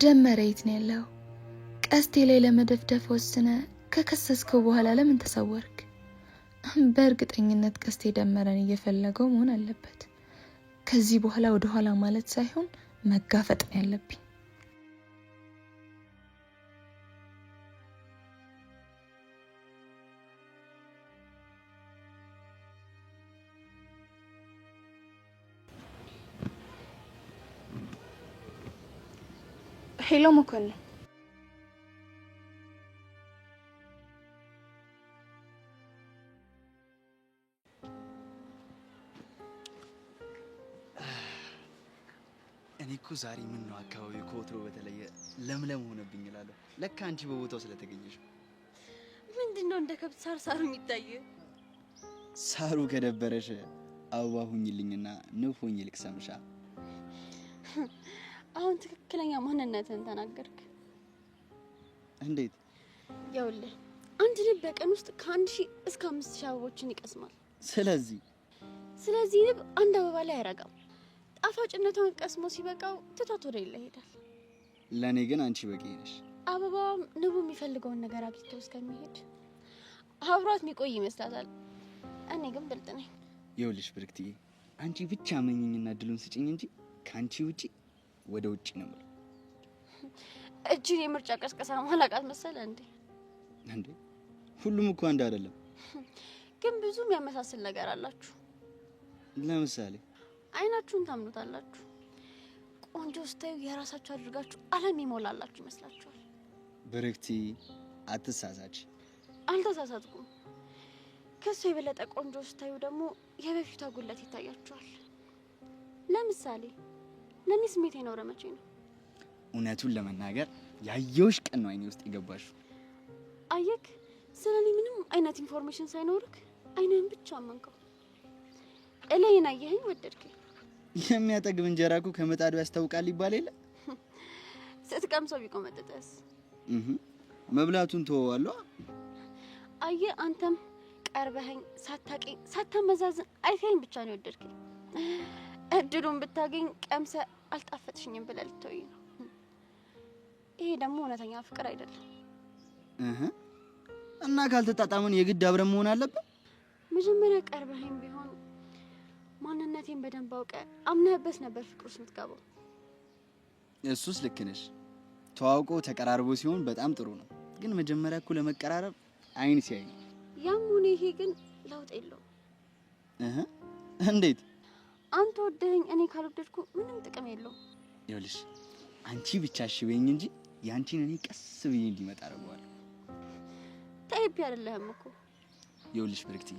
ደመረ የት ነው ያለው? ቀስቴ ላይ ለመደፍደፍ ወስነ ከከሰስከው በኋላ ለምን ተሰወርክ? በእርግጠኝነት ቀስቴ ደመረን እየፈለገው መሆን አለበት። ከዚህ በኋላ ወደ ኋላ ማለት ሳይሆን መጋፈጥ ነው ያለብኝ። ሄሎ መኮንን፣ እኔ እኮ ዛሬ ምን ነው አካባቢው ከወትሮ በተለየ ለምለም ሆነብኝ እላለሁ። ለካ አንቺ በቦታው ስለተገኘሽ። ምንድነው እንደ ከብት ሳር የሚታይ? ሳሩ ከደበረሽ አበባ ሁኝልኝና ንብ ሁኝ ልቅሰምሻ። አሁን ትክክለኛ ማንነትን ተናገርክ። እንዴት? ያውልህ አንድ ንብ በቀን ውስጥ ከ1000 እስከ 5000 አበቦችን ይቀስማል። ስለዚህ ንብ አንድ አበባ ላይ አይረጋም። ጣፋጭነቷን ቀስሞ ሲበቃው ትቷት ወደ ሌላ ይሄዳል። ለኔ ግን አንቺ በቂ ነሽ። አበባም ንቡ የሚፈልገውን ነገር አግኝቶ እስከሚሄድ አብሯት የሚቆይ ይመስላታል። እኔ ግን ብልጥ ነኝ። ይኸውልሽ ብርክትዬ፣ አንቺ ብቻ መኝኝና እድሉን ስጭኝ እንጂ ካንቺ ውጪ ወደ ውጪ ነው ማለት። እጅን የምርጫ ቀስቀሳ ማላቃት መሰለ እንዴ? ሁሉም እኮ አንድ አይደለም። ግን ብዙ የሚያመሳስል ነገር አላችሁ። ለምሳሌ አይናችሁን ታምኑታላችሁ። ቆንጆ ስታዩ የራሳችሁ አድርጋችሁ ዓለም ይሞላላችሁ ይመስላችኋል። ብርክቲ አትሳሳች። አልተሳሳትኩም። ከሱ የበለጠ ቆንጆ ስታዩ ደግሞ የበፊቷ ጉለት ይታያችኋል። ለምሳሌ ለኔ ስሜት የኖረ መቼ ነው? እውነቱን ለመናገር ያየውሽ ቀን ነው አይኔ ውስጥ የገባሽው። አየክ፣ ስለኔ ምንም አይነት ኢንፎርሜሽን ሳይኖርክ አይነን ብቻ አመንከው። እለይና አየኸኝ ወደድከኝ። የሚያጠግብ እንጀራ እኮ ከመጣዱ ያስታውቃል ይባል የለ? ስትቀምሰው ቢቆመጥጠስ? መብላቱን ተወዋለሁ። አየ፣ አንተም ቀርበኸኝ ሳታቀኝ ሳታመዛዝን አይተኸኝ ብቻ ነው ወደድከኝ። እድሉን ብታገኝ ቀምሰ አልጣፈጥሽኝም ብለህ ልትወይ ነው። ይሄ ደግሞ እውነተኛ ፍቅር አይደለም። እና ካልተጣጣመን የግድ አብረን መሆን አለበት? መጀመሪያ ቀርበኸኝ ቢሆን ማንነቴን በደንብ አውቀ አምነህበት ነበር ፍቅር ውስጥ የምትገባው። እሱስ ልክ ነሽ። ተዋውቆ ተቀራርቦ ሲሆን በጣም ጥሩ ነው። ግን መጀመሪያ እኮ ለመቀራረብ አይን ሲያይ ነው። ያም ሆነ ይሄ ግን ለውጥ የለውም። እንዴት? አንተ ወደኸኝ እኔ ካልወደድኩ ምንም ጥቅም የለውም። ይኸውልሽ አንቺ ብቻ እሺ በይኝ እንጂ ያንቺን እኔ ቀስ ብዬ እንዲመጣ አደርገዋለሁ። ታይፒ አይደለህም እኮ። ይኸውልሽ ብርክቲ፣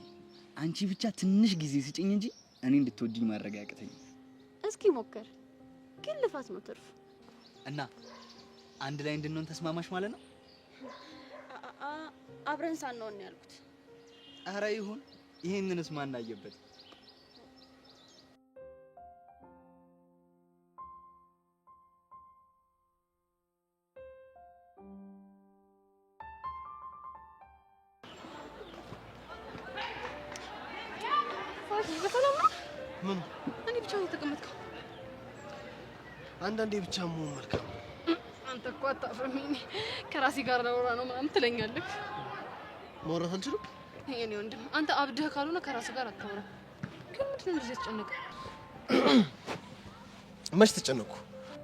አንቺ ብቻ ትንሽ ጊዜ ስጭኝ እንጂ እኔ እንድትወጂኝ ማድረግ ያቅተኝ። እስኪ ሞክር፣ ግን ልፋት ነው ትርፍ። እና አንድ ላይ እንድንሆን ተስማማሽ ማለት ነው? አብረን ሳንሆን ነው ያልኩት። ኧረ ይሁን። ይሄንንስ ማን አየበት? ምን? እኔ ብቻ ነው ተቀመጥከው? አንዳንዴ ብቻ መሆን መልካም። አንተ እኮ አታፍርም። ከራሴ ጋር ላወራ ነው ምናምን ትለኛለህ። ማውራት አልችልም። የኔ ወንድም አንተ አብደህ ካልሆነ ከራስ ጋር አታወራ። ግን ምንድነው እንደዚህ ተጨነቀ? መች ተጨነኩ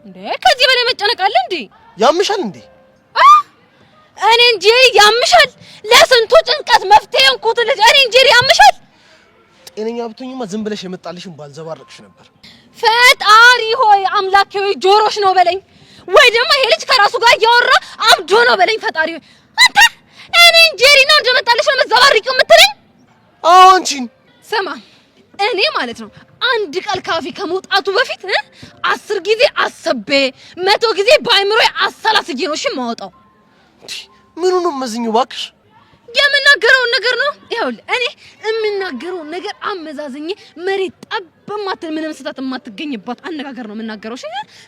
እንዴ? ከዚህ በላይ መጨነቅ አለ እንዴ? ያምሻል እንዴ? እኔ እንጂ ያምሻል። ለስንቱ ጭንቀት መፍትሄ እንኩት ልጅ እኔ እንጂ ያምሻል። ጤነኛ ብትሆኝማ ዝም ብለሽ የመጣልሽን ባልዘባረቅሽ ነበር። ፈጣሪ ሆይ አምላኬ ሆይ ጆሮሽ ነው በለኝ፣ ወይ ደግሞ ይሄ ልጅ ከራሱ ጋር እያወራ አብዶ ነው በለኝ። ፈጣሪ ሆይ አንተ እኔ እንጀሪ ነው እንደመጣልሽ ነው መዘባረቂው የምትለኝ? አዎ አንቺን ስማ፣ እኔ ማለት ነው አንድ ቃል ካፊ ከመውጣቱ በፊት 10 ጊዜ አሰቤ 100 ጊዜ በአይምሮዬ አሰላስዬ ነው እሺ የማወጣው። ምኑንም መዝኙ ባክሽ። የምናገረውን ነገር ነው። ይኸውልህ እኔ የምናገረውን ነገር አመዛዝኜ መሬት ጠብ ማተል ምንም ስህተት የማትገኝባት አነጋገር ነው የምናገረው። እሺ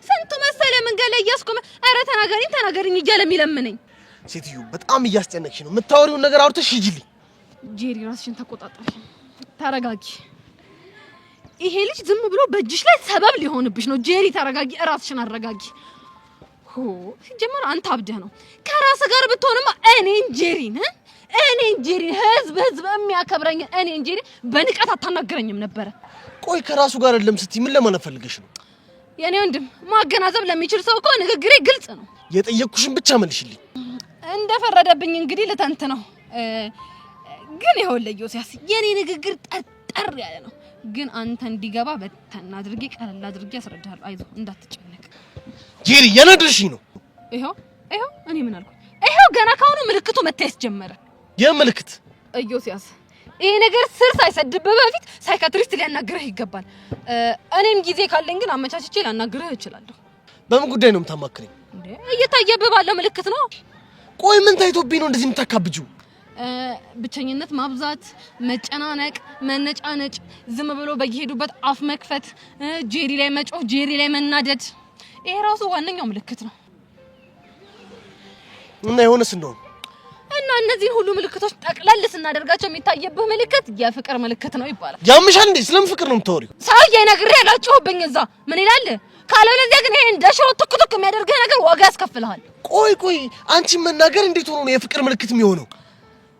ስንቱ መሰለ መንገድ ላይ እያስቆመ ኧረ ተናገሪኝ እያለ የሚለምነኝ። ሴትዮ በጣም እያስጨነቅሽ ነው። የምታወሪውን ነገር አውርተሽ ሂጂልኝ። ጄሪ ራስሽን ተቆጣጣሪ፣ ተረጋጊ። ይሄ ልጅ ዝም ብሎ በእጅሽ ላይ ሰበብ ሊሆንብሽ ነው። ጄሪ ተረጋጊ፣ ራስሽን አረጋጊ። ሲጀመር አንተ አብደህ ነው። ከራስ ጋር ብትሆንማ እኔን ጄሪን ህዝብ የሚያከብረኝ እኔን ጄሪ በንቀት አታናገረኝም ነበር። ቆይ ከራሱ ጋር አይደለም ስትይ ምን ለማለት ፈልገሽ ነው? የኔ ወንድም ማገናዘብ ለሚችል ሰው እኮ ንግግሬ ግልጽ ነው። የጠየቅኩሽን ብቻ መልሽልኝ። እንደፈረደብኝ እንግዲህ ልተንት ነው። ግን ይኸውልህ ዮሲያስ የኔ ንግግር ጠጠር ያለ ነው። ግን አንተ እንዲገባ በተና አድርጌ ቀለል አድርጌ አስረዳሃለሁ። አይዞህ እንዳትጨነቅ። ጄሪ የነድርሽኝ ነው። ይኸው እኔ ምን አልኩ? ይኸው ገና ካሁኑ ምልክቱ መታየት ጀመረ። የምልክት ዮሲያስ ይሄ ነገር ስር ሳይሰድብህ በፊት ሳይካትሪስት ሊያናግርህ ይገባል። እኔም ጊዜ ካለኝ ግን አመቻችቼ ላናግርህ እችላለሁ። በምን ጉዳይ ነው የምታማክረኝ? እንዴ እየታየብህ ባለው ምልክት ነው። ቆይ ምን ታይቶብኝ ነው እንደዚህ የምታካብጂው? ብቸኝነት ማብዛት፣ መጨናነቅ፣ መነጫነጭ፣ ዝም ብሎ በየሄዱበት አፍ መክፈት፣ ጄሪ ላይ መጮህ፣ ጄሪ ላይ መናደድ፣ ይሄ ራሱ ዋነኛው ምልክት ነው። እና የሆነስ እንደሆነ እና እነዚህ ሁሉ ምልክቶች ጠቅለል ስናደርጋቸው የሚታየብህ ምልክት የፍቅር ምልክት ነው ይባላል። ያምሻል እንዴ? ስለምን ፍቅር ነው የምታወሪው? ሳውዬ ነግሬ ያላጨሁብኝ እዛ ምን ይላል? ካለበለዚያ ግን ይሄ እንደሽሮ ትኩትክ የሚያደርግህ ነገር ዋጋ ያስከፍልሃል። ቆይ አንቺ መናገር እንዴት ሆኖ ነው የፍቅር ምልክት የሚሆነው?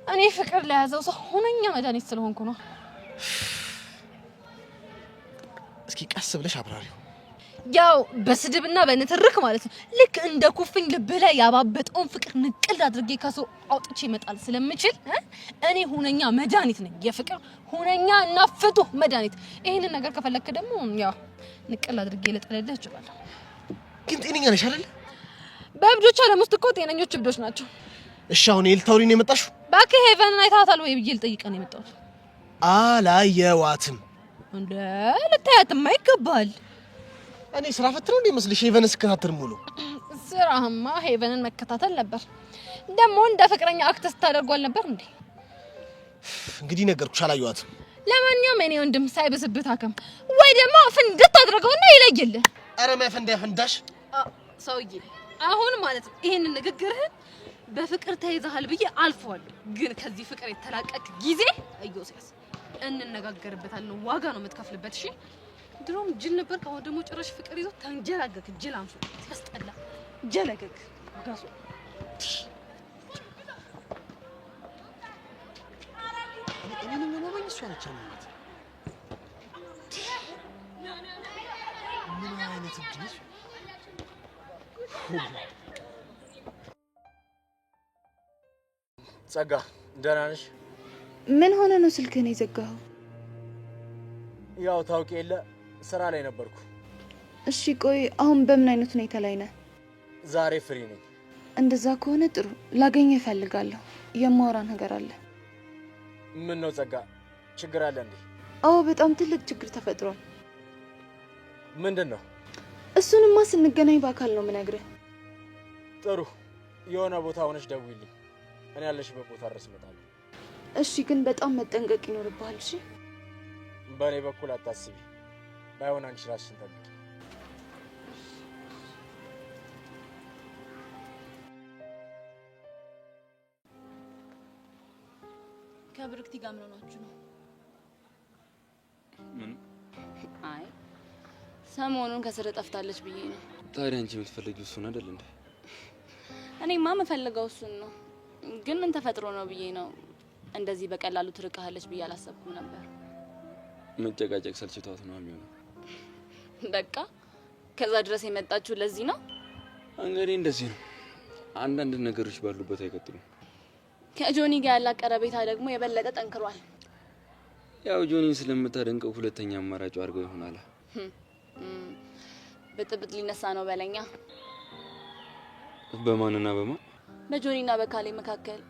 እኔ ፍቅር ለያዘው ሰው ሁነኛ መድኃኒት ስለሆንኩ ነው። እስኪ ቀስ ብለሽ አብራሪው። ያው በስድብና በንትርክ ማለት ነው። ልክ እንደ ኩፍኝ ልብ ላይ ያባበጠውን ፍቅር ንቅል አድርጌ ከሰው አውጥቼ ይመጣል ስለምችል እኔ ሁነኛ መድኃኒት ነኝ። የፍቅር ሁነኛ እና ፍቱህ መድኃኒት። ይሄንን ነገር ከፈለክ ደግሞ ያው ንቅል አድርጌ ልጥልልህ እችላለሁ። ግን ጤነኛ ነሽ አይደል? በእብዶች ዓለም ውስጥ እኮ ጤነኞች እብዶች ናቸው። እሺ አሁን የልታውሪ ነው የመጣሽው? እባክህ ሄቨንን አይተሃታል ወይ ብዬ ልጠይቅህ ነው የመጣሁት። አላየዋትም። እንደ ልታያትማ ይገባል። እኔ ስራ ፈት ነው እንደ መስልሽ ሄቨንን ስከታተል ሙሉ ስራህማ ሄቨንን መከታተል ነበር። ደግሞ እንደ ፍቅረኛ አክት ስታደርጓል ነበር እንዴ? እንግዲህ ነገርኩሽ፣ አላየዋትም። ለማንኛውም እኔ ወንድም ሳይበስብት አከም ወይ ደግሞ ፍንድት አድርገውና ይለይልህ። አረ ማፈንዳ ያፈንዳሽ ሰውዬ አሁን ማለት ነው ይሄንን ንግግርህን በፍቅር ተይዘሃል ብዬ አልፈዋለሁ። ግን ከዚህ ፍቅር የተላቀቅ ጊዜ ዮሲያስ እንነጋገርበታለን። ዋጋ ነው የምትከፍልበት። እሺ ድሮም ጅል ነበር፣ አሁን ደግሞ ጭራሽ ፍቅር ይዞ ተንጀራገክ። ጅል አንሱ ያስጠላ ጀለገክ ጋሶ ጸጋ ደህና ነሽ? ምን ሆነ ነው ስልክህን የዘጋኸው? ያው ታውቂ የለ ስራ ላይ ነበርኩ። እሺ ቆይ አሁን በምን አይነት ሁኔታ ላይ ነህ? ዛሬ ፍሪ ነኝ። እንደዛ ከሆነ ጥሩ፣ ላገኘህ እፈልጋለሁ። የማወራ ነገር አለ። ምን ነው ጸጋ፣ ችግር አለ እንዴ? አዎ በጣም ትልቅ ችግር ተፈጥሯል። ምንድን ነው? እሱንማ ስንገናኝ በአካል ነው የምነግርህ። ጥሩ፣ የሆነ ቦታ ሆነሽ ደውይልኝ፣ እኔ ያለሽበት ቦታ ድረስ እመጣለሁ። እሺ ግን በጣም መጠንቀቅ ይኖርብሃል። እሺ በእኔ በኩል አታስቢ፣ ባይሆን አንቺ ራስሽን ጠብቂ። ከብርክቲ ጋር ምን ሆናችሁ ነው? ምን? አይ ሰሞኑን ከስር ጠፍታለች ብዬ ነው። ታዲያ አንቺ የምትፈልጊው እሱን አይደል እንዴ? እኔማ የምፈልገው እሱን ነው። ግን ምን ተፈጥሮ ነው ብዬ ነው። እንደዚህ በቀላሉ ትርቀሃለች ብዬ አላሰብኩም ነበር። መጨቃጨቅ ሰልችቷት ነው የሚሆነው። በቃ ከዛ ድረስ የመጣችሁ ለዚህ ነው? እንግዲህ እንደዚህ ነው። አንዳንድ ነገሮች ባሉበት አይቀጥሉም። ከጆኒ ጋር ያላት ቀረቤታ ደግሞ የበለጠ ጠንክሯል። ያው ጆኒን ስለምታደንቀው ሁለተኛ አማራጭ አድርገው ይሆናል። ብጥብጥ ሊነሳ ነው በለኛ። በማንና በማን? በጆኒና በካሌብ መካከል።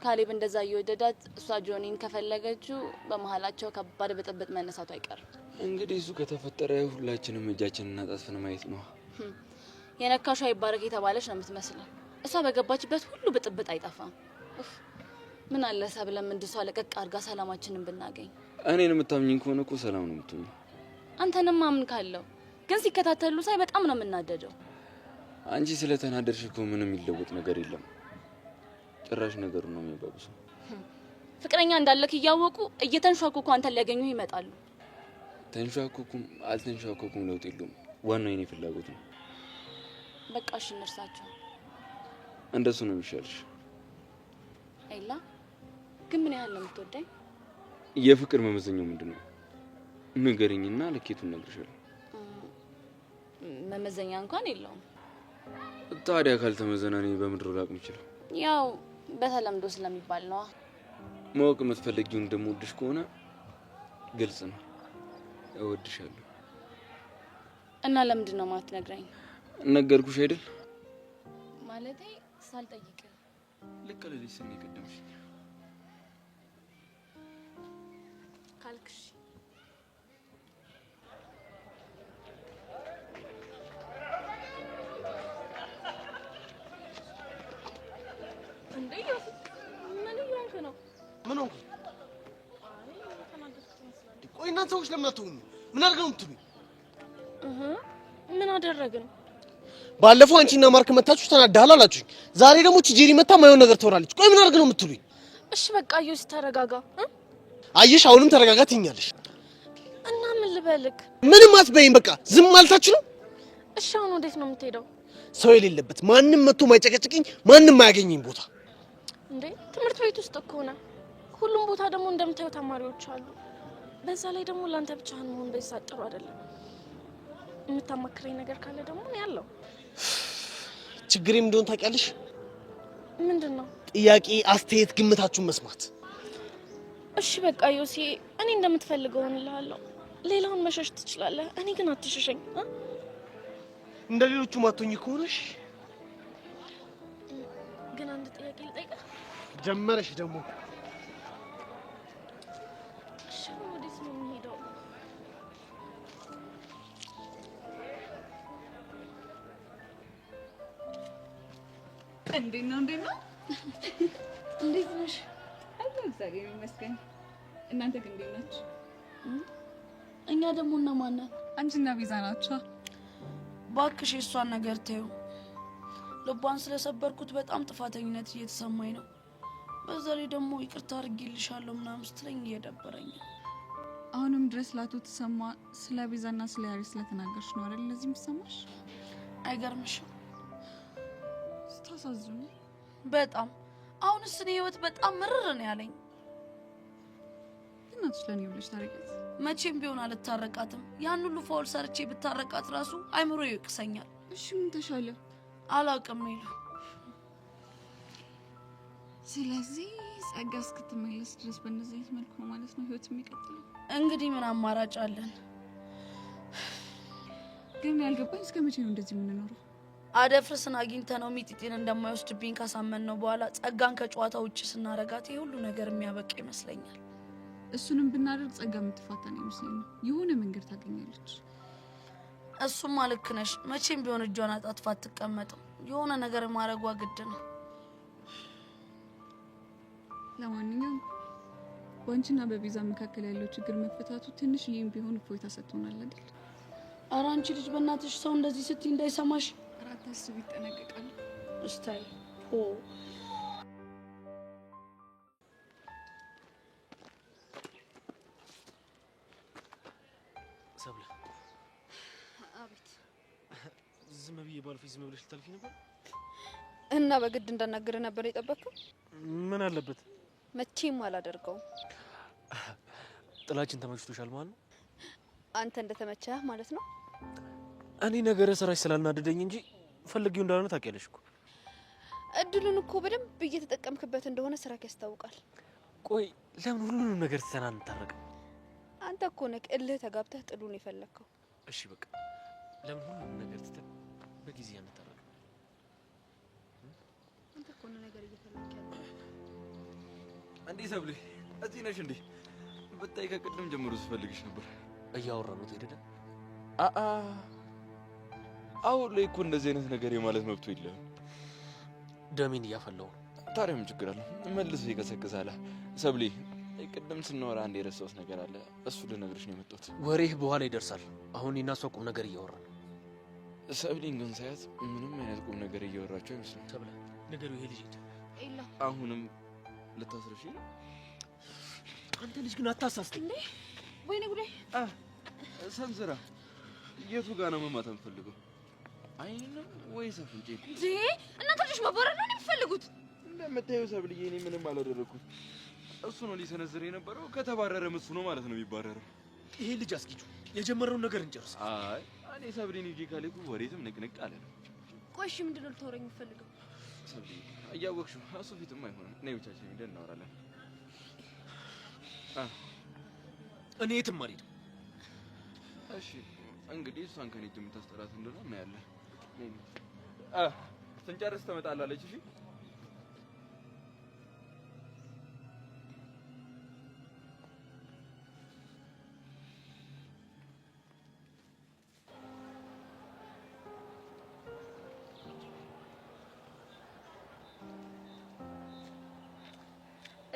ካሌብ እንደዛ እየወደዳት እሷ ጆኒን ከፈለገችው በመሀላቸው ከባድ ብጥብጥ መነሳቱ አይቀርም። እንግዲህ እሱ ከተፈጠረ ሁላችንም እጃችንን እናጣጥፈን ማየት ነው። የነካሿ ይባረክ የተባለች ነው የምትመስለው። እሷ በገባችበት ሁሉ ብጥብጥ አይጠፋም። ምን አለ ሰብለም እንድሷ ለቀቅ አድርጋ ሰላማችንን ብናገኝ። እኔን የምታምኚኝ ከሆነ እኮ ሰላም ነው የምትሆኚው። አንተንም ማምን ካለው ግን ሲከታተሉ ሳይ በጣም ነው የምናደደው። አንቺ ስለተናደድሽ እኮ ምንም የሚለወጥ ነገር የለም። ጭራሽ ነገሩ ነው የሚባብሰው። ፍቅረኛ እንዳለክ እያወቁ እየተንሿኩ አንተን ሊያገኙ ይመጣሉ። ተንሿኩኩም አልተንሿኩኩም ለውጥ የለውም። ዋናው የኔ ፍላጎት ነው። በቃ እሺ እንርሳቸው። እንደሱ ነው የሚሻልሽ። ኤላ ግን ምን ያህል ነው የምትወደኝ? የፍቅር መመዘኛው ምንድነው? ንገሪኝና ልኬቱን እነግርሻለሁ። መመዘኛ እንኳን የለውም። ታዲያ ካልተመዘነ እኔ በምድር ላቅ የምችለው? ያው በተለምዶ ስለሚባል ነው። ማወቅ የምትፈልጊው እንደምወድሽ ከሆነ ግልጽ ነው፣ እወድሻለሁ። እና ለምንድን ነው የማትነግረኝ? ነገርኩሽ አይደል? ማለቴ ሳልጠይቅ ልቀልልሽ ስሜ ቀደምሽ ካልክሽ እንዴ ምን እየሆንክ ነው? ምን ሆንኩ? ቆይ እናንተ ሰዎች ለምን አትሆኑ? ምን አድርገው የምትሉኝ? ምን አደረግን? ባለፈው አንቺና ማርክ መታችሁ ተናዳሃል አላችሁኝ። ዛሬ ደግሞ ቺጄሪ መታ ማየውን ነገር ትወራለች። ቆይ ምን አድርገው ነው የምትሉኝ? እሺ በቃ አዩስ ተረጋጋ። አየሽ አሁንም ተረጋጋ ትይኛለሽ። እና ምን ልበልክ? ምንም አትበይኝ። በቃ ዝም ማለታችሁ ነው። እሺ አሁን ወዴት ነው የምትሄደው? ሰው የሌለበት ማንም መጥቶ ማይጨቀጭቅኝ ማንም ማያገኘኝ ቦታ። እንዴ ትምህርት ቤት ውስጥ እኮ ነው። ሁሉም ቦታ ደግሞ እንደምታዩ ተማሪዎች አሉ። በዛ ላይ ደግሞ ላንተ ብቻህን መሆን በይሳት ጥሩ አይደለም። የምታማክረኝ ነገር ካለ ደግሞ ነው ያለው። ችግሬም እንደሆነ ታውቂያለሽ። ምንድነው? ጥያቄ፣ አስተያየት፣ ግምታችሁን መስማት። እሺ በቃ ዮሴ እኔ እንደምትፈልገው እንልሃለሁ። ሌላውን መሸሽ ትችላለህ። እኔ ግን አትሸሸኝ። እንደ ሌሎቹ ማቶኝ ከሆነሽ ግን አንድ ጥያቄ ልጠይቅህ። ጀመረሽ ደግሞ። እሺ ወዴት ነው የምንሄደው? እንዴት ነው? እንዴት ነሽ? አለሁ እግዚአብሔር ይመስገን። እናንተ ግን እንዴት ናችሁ? እኛ ደግሞ እነማን ነን? አንቺና ቤዛ ናችሁ። ባክሽ የሷን ነገር ተይው። ልቧን ስለሰበርኩት በጣም ጥፋተኝነት እየተሰማኝ ነው። በዛ ላይ ደግሞ ይቅርታ አድርጌልሻለሁ ምናምን ስትለኝ እየደበረኝ። አሁንም ድረስ ላቶ ተሰማ ስለ ቤዛና ስለ ያሬ ስለተናገርሽ ነው አይደል ለዚህ የሚሰማሽ? አይገርምሽም? ስታሳዝኑ በጣም አሁንስ እኔ ህይወት በጣም ምርር ነው ያለኝ። እናትሽ ለኔ ብለሽ ታረቂያት? መቼም ቢሆን አልታረቃትም። ያን ሁሉ ፋውል ሰርቼ ብታረቃት ራሱ አይምሮ ይቅሰኛል። እሺ ምን ተሻለ? አላውቅም ይሉ። ስለዚህ ጸጋ እስክትመለስ ድረስ በእነዚህ አይነት መልኩ ነው ማለት ነው ህይወት የሚቀጥለው? እንግዲህ ምን አማራጭ አለን? ግን ያልገባኝ እስከ መቼ ነው እንደዚህ የምንኖረው? አደፍርስን አግኝተ ነው ሚጢጢን እንደማይወስድብኝ ካሳመን ነው በኋላ ጸጋን ከጨዋታ ውጭ ስናረጋት ይሄ ሁሉ ነገር የሚያበቃ ይመስለኛል። እሱንም ብናደርግ ጸጋ የምትፋታን አይመስለኝም። የሆነ መንገድ ታገኛለች። እሱማ ልክ ነሽ። መቼም ቢሆን እጇን አጣጥፋ አትቀመጥም። የሆነ ነገር ማድረጓ ግድ ነው። ለማንኛውም በአንቺና በቤዛ መካከል ያለው ችግር መፈታቱ ትንሽ ይህም ቢሆን እፎይታ ሰጥቶናል አይደል? ኧረ አንቺ ልጅ በእናትሽ ሰው እንደዚህ ስትይ እንዳይሰማሽ። ራት አስቢ፣ ይጠነቀቃል። እስታይ ሰብለ። አቤት። ዝም ብዬ ባልፊ ዝም ብለሽ ልታልፊ ነበር እና በግድ እንዳናገር ነበር የጠበቅከው? ምን አለበት? መቼም አላደርገውም። ጥላችን ተመችቶሻል ማለት ነው? አንተ እንደተመቸህ ማለት ነው? እኔ ነገረ ስራሽ ስላልናደደኝ እንጂ ፈልጊው እንዳልሆነ ታውቂያለሽ እኮ። እድሉን እኮ በደንብ እየተጠቀምክበት እንደሆነ ስራክ ያስታውቃል። ቆይ ለምን ሁሉንም ነገር ትተና እንታረቅ? አንተ እኮ ነህ እልህ ተጋብተህ ጥሉን የፈለግከው። እሺ በቃ ለምን ሁሉንም ነገር ትተን በጊዜ እንታረቅ? አንተ እኮ ነው ነገር እየፈለግክ ያለው። እንዴ ሰብሌ እዚህ ነሽ እንዴ? በታይ ከቅድም ጀምሮ ስፈልግሽ ነበር። እያወራን ነው ሄደደ። አሁን ላይ እኮ እንደዚህ አይነት ነገር የማለት መብቱ የለም። ደሜን እያፈላው ነው። ታዲያ ምን ችግር አለው? መልሶ ይቀሰቅሳል። ሰብሌ ቅድም ስናወራ አንድ የረሳሁት ነገር አለ። እሱ ልነግርሽ ነው የመጣሁት። ወሬህ በኋላ ይደርሳል። አሁን እኔና እሷ ቁም ነገር እያወራን ነው። ሰብሌን ግን ሳያት ምንም አይነት ቁም ነገር እያወራችሁ አይመስልም። ሰብለ ነገሩ ይሄ ልጅ ኤላ አሁንም ልታስረሽ? አንተ ልጅ ግን አታሳስተ እንዴ! ወይኔ ጉዴ! ሰንዝራ የቱ ጋር ነው መማት የምፈልገው? አይንም ወይስ አፍንጬ? እናንተ ልጅ ማባረር ነው የሚፈልጉት? እንደምታየው ሰብልዬ እኔ ምንም አላደረኩም። እሱ ነው ሊሰነዝር የነበረው። ከተባረረ እሱ ነው ማለት ነው የሚባረረው። ይሄ ልጅ አስኪጁ የጀመረውን ነገር እንጨርስ። አይ እኔ ሰብሌን ይዤ ካለኩ ወሬትም ንቅንቅ አለ ነው። ቆይ እሺ ምንድን ነው ልታወራኝ የምትፈልገው? ሰብሌ እያወቅሽው እሱ ፊትም አይሆንም። ነይ ብቻችን ሄደን እናወራለን። እኔ የትም አልሄድም። እሺ እንግዲህ እሷን ከኔ እጅ የምታስጠራት እንደሆነ እናያለን። ስንጨርስ ትመጣላለች። እሺ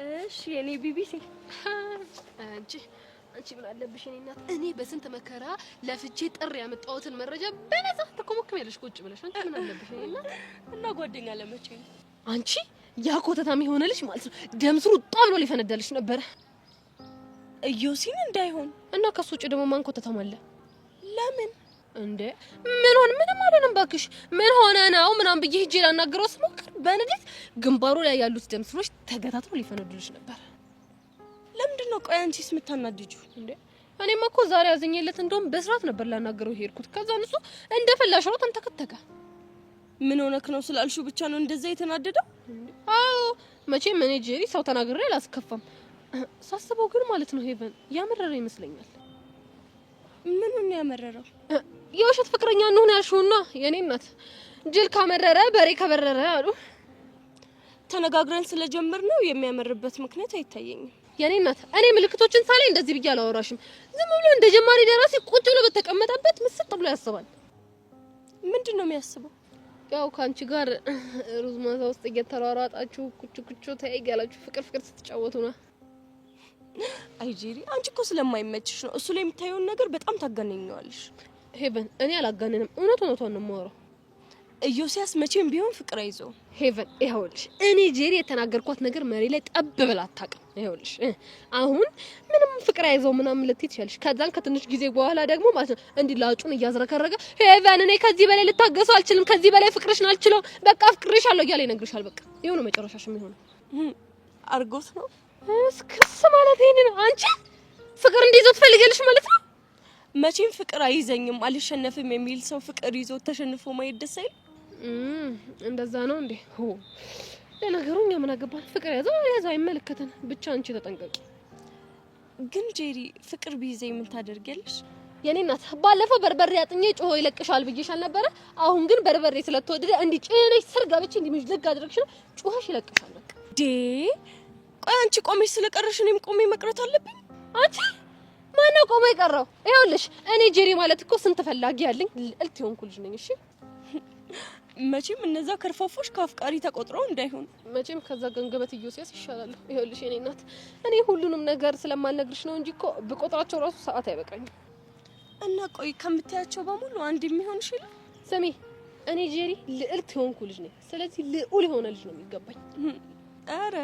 እሺ የኔ ቢቢሲ አንቺ ምን አለብሽ የኔ እናት? እኔ በስንት መከራ ለፍቼ ጥር ያመጣሁትን መረጃ በነፃ ተኮመክሚያለሽ ቁጭ ብለሽ። አንቺ ምን አለብሽ የኔ እናት? እና ጓደኛ ለመቼ ነው? አንቺ ያ ኮተታም የሆነልሽ ማለት ነው ደምስሩ ጣብሎ ሊፈነዳልሽ ነበረ። ኢዮሲን እንዳይሆን እና ከሱ ውጭ ደግሞ ማን ኮተታም አለ? ለምን እንዴ ምንም አልሆነም ባክሽ። ምን ሆነ ነው ምናምን ብዬ ሂጄ ላናግረው ስሞክር በንዴት ግንባሩ ላይ ያሉት ደም ስሮች ተገታትሮ ሊፈነዱልሽ ነበር። ለምንድን ነው ቆይ አንቺስ የምታናድጂው እንዴ? እኔማ እኮ ዛሬ ያዘኝለት እንደውም በስርዓት ነበር ላናግረው ሄድኩት። ከዛ እሱ እንደፈላሽ ነው ተንተከተከ። ምን ሆነክ ነው ስላልሽው ብቻ ነው እንደዛ የተናደደው? አዎ መቼም እኔ ጄሪ ሰው ተናግሬ አላስከፋም። ሳስበው ግን ማለት ነው ሄቨን ያመረረ ይመስለኛል። ምኑን ያመረረው? የውሸት ፍቅረኛ እንሆን ያልሽውና የኔ እናት ጅል ካመረረ በሬ ከበረረ አሉ። ተነጋግረን ስለጀመር ነው የሚያመርበት ምክንያት አይታየኝም። የኔ እናት እኔ ምልክቶችን ሳላይ እንደዚህ ብዬ አላወራሽም። ዝም ብሎ እንደ ጀማሪ ደራሲ ቁጭ ብሎ በተቀመጠበት ምስጥ ብሎ ያስባል። ምንድነው የሚያስበው? ያው ካንቺ ጋር ሩዝ ማዛ ውስጥ እየተሯሯጣችሁ ኩቹ ተያይጋላችሁ ፍቅር ስትጫወቱ ነው። አይ ጄሪ አንቺ እኮ ስለማይመችሽ ነው። እሱ ላይ የምታየውን ነገር በጣም ታጋነኛለሽ። ሄቨን እኔ አላጋነንም። እውነቱን ነው የማወራው። ኢዮስያስ መቼም ቢሆን ፍቅር አይዘው። ሄቨን ይኸውልሽ እኔ ጄሪ የተናገርኳት ነገር መሬ ላይ ጠብ ብላ አታውቅም። ይኸውልሽ አሁን ምንም ፍቅር አይዘው ምናምን ልትይ ትችያለሽ። ከዛን ከትንሽ ጊዜ በኋላ ደግሞ ማለት ነው እንዲህ ላጩን እያዝረከረገ ሄቨን እኔ ከዚህ በላይ ልታገሰው አልችልም፣ ከዚህ በላይ ፍቅርሽን አልችለው፣ በቃ ፍቅርሻለሁ እያለ ይነግርሻል። በቃ ይኸው ነው መጨረሻሽ የሚሆነው። አርጎት ነው እስክስ ማለት ይሄን ነው። አንቺ ፍቅር እንዲይዘው ትፈልጊያለሽ ማለት ነው? መቼም ፍቅር አይዘኝም አልሸነፍም የሚል ሰው ፍቅር ይዞ ተሸንፎ ማየት ደስ አይል? እንደዛ ነው እንዴ? ሆ ለነገሩ እኛ ምን አገባን? ፍቅር ያዘው አይመለከተን። ብቻ አንቺ ተጠንቀቂ። ግን ጄሪ ፍቅር ቢይዘኝ ምን ታደርጊያለሽ? የኔ እናት ባለፈው በርበሬ አጥኜ ጮሆ ይለቅሻል ብዬሻል ነበረ። አሁን ግን በርበሬ ስለተወደደ እንዲ ጭነሽ ስር ገብቼ እንዲ ምጅልግ አድርግሽ ነው ጮሆሽ ይለቅሻል። በቃ ቆይ አንቺ ቆመሽ ስለቀረሽ እኔም ቆሜ መቅረት አለብኝ? አንቺ ማነው ቆሞ የቀረው? ይኸውልሽ እኔ ጄሪ ማለት እኮ ስንት ፈላጊ ያለኝ ልዕልት የሆንኩ ልጅ ነኝ። እሺ መቼም እነዛ ከርፋፎች ከአፍቃሪ ተቆጥረው እንዳይሆን። መቼም ከዛ ገንገበት ኢዮስያስ ይሻላል። ይኸውልሽ የኔ እናት እኔ ሁሉንም ነገር ስለማልነግርሽ ነው እንጂ እኮ ብቆጥራቸው ራሱ ሰዓት አይበቃኝም። እና ቆይ ከምታያቸው በሙሉ አንድ የሚሆንሽ ይላል? ስሚ እኔ ጄሪ ልዕልት የሆንኩ ልጅ ነኝ። ስለዚህ ልዑል የሆነ ልጅ ነው የሚገባኝ። አረ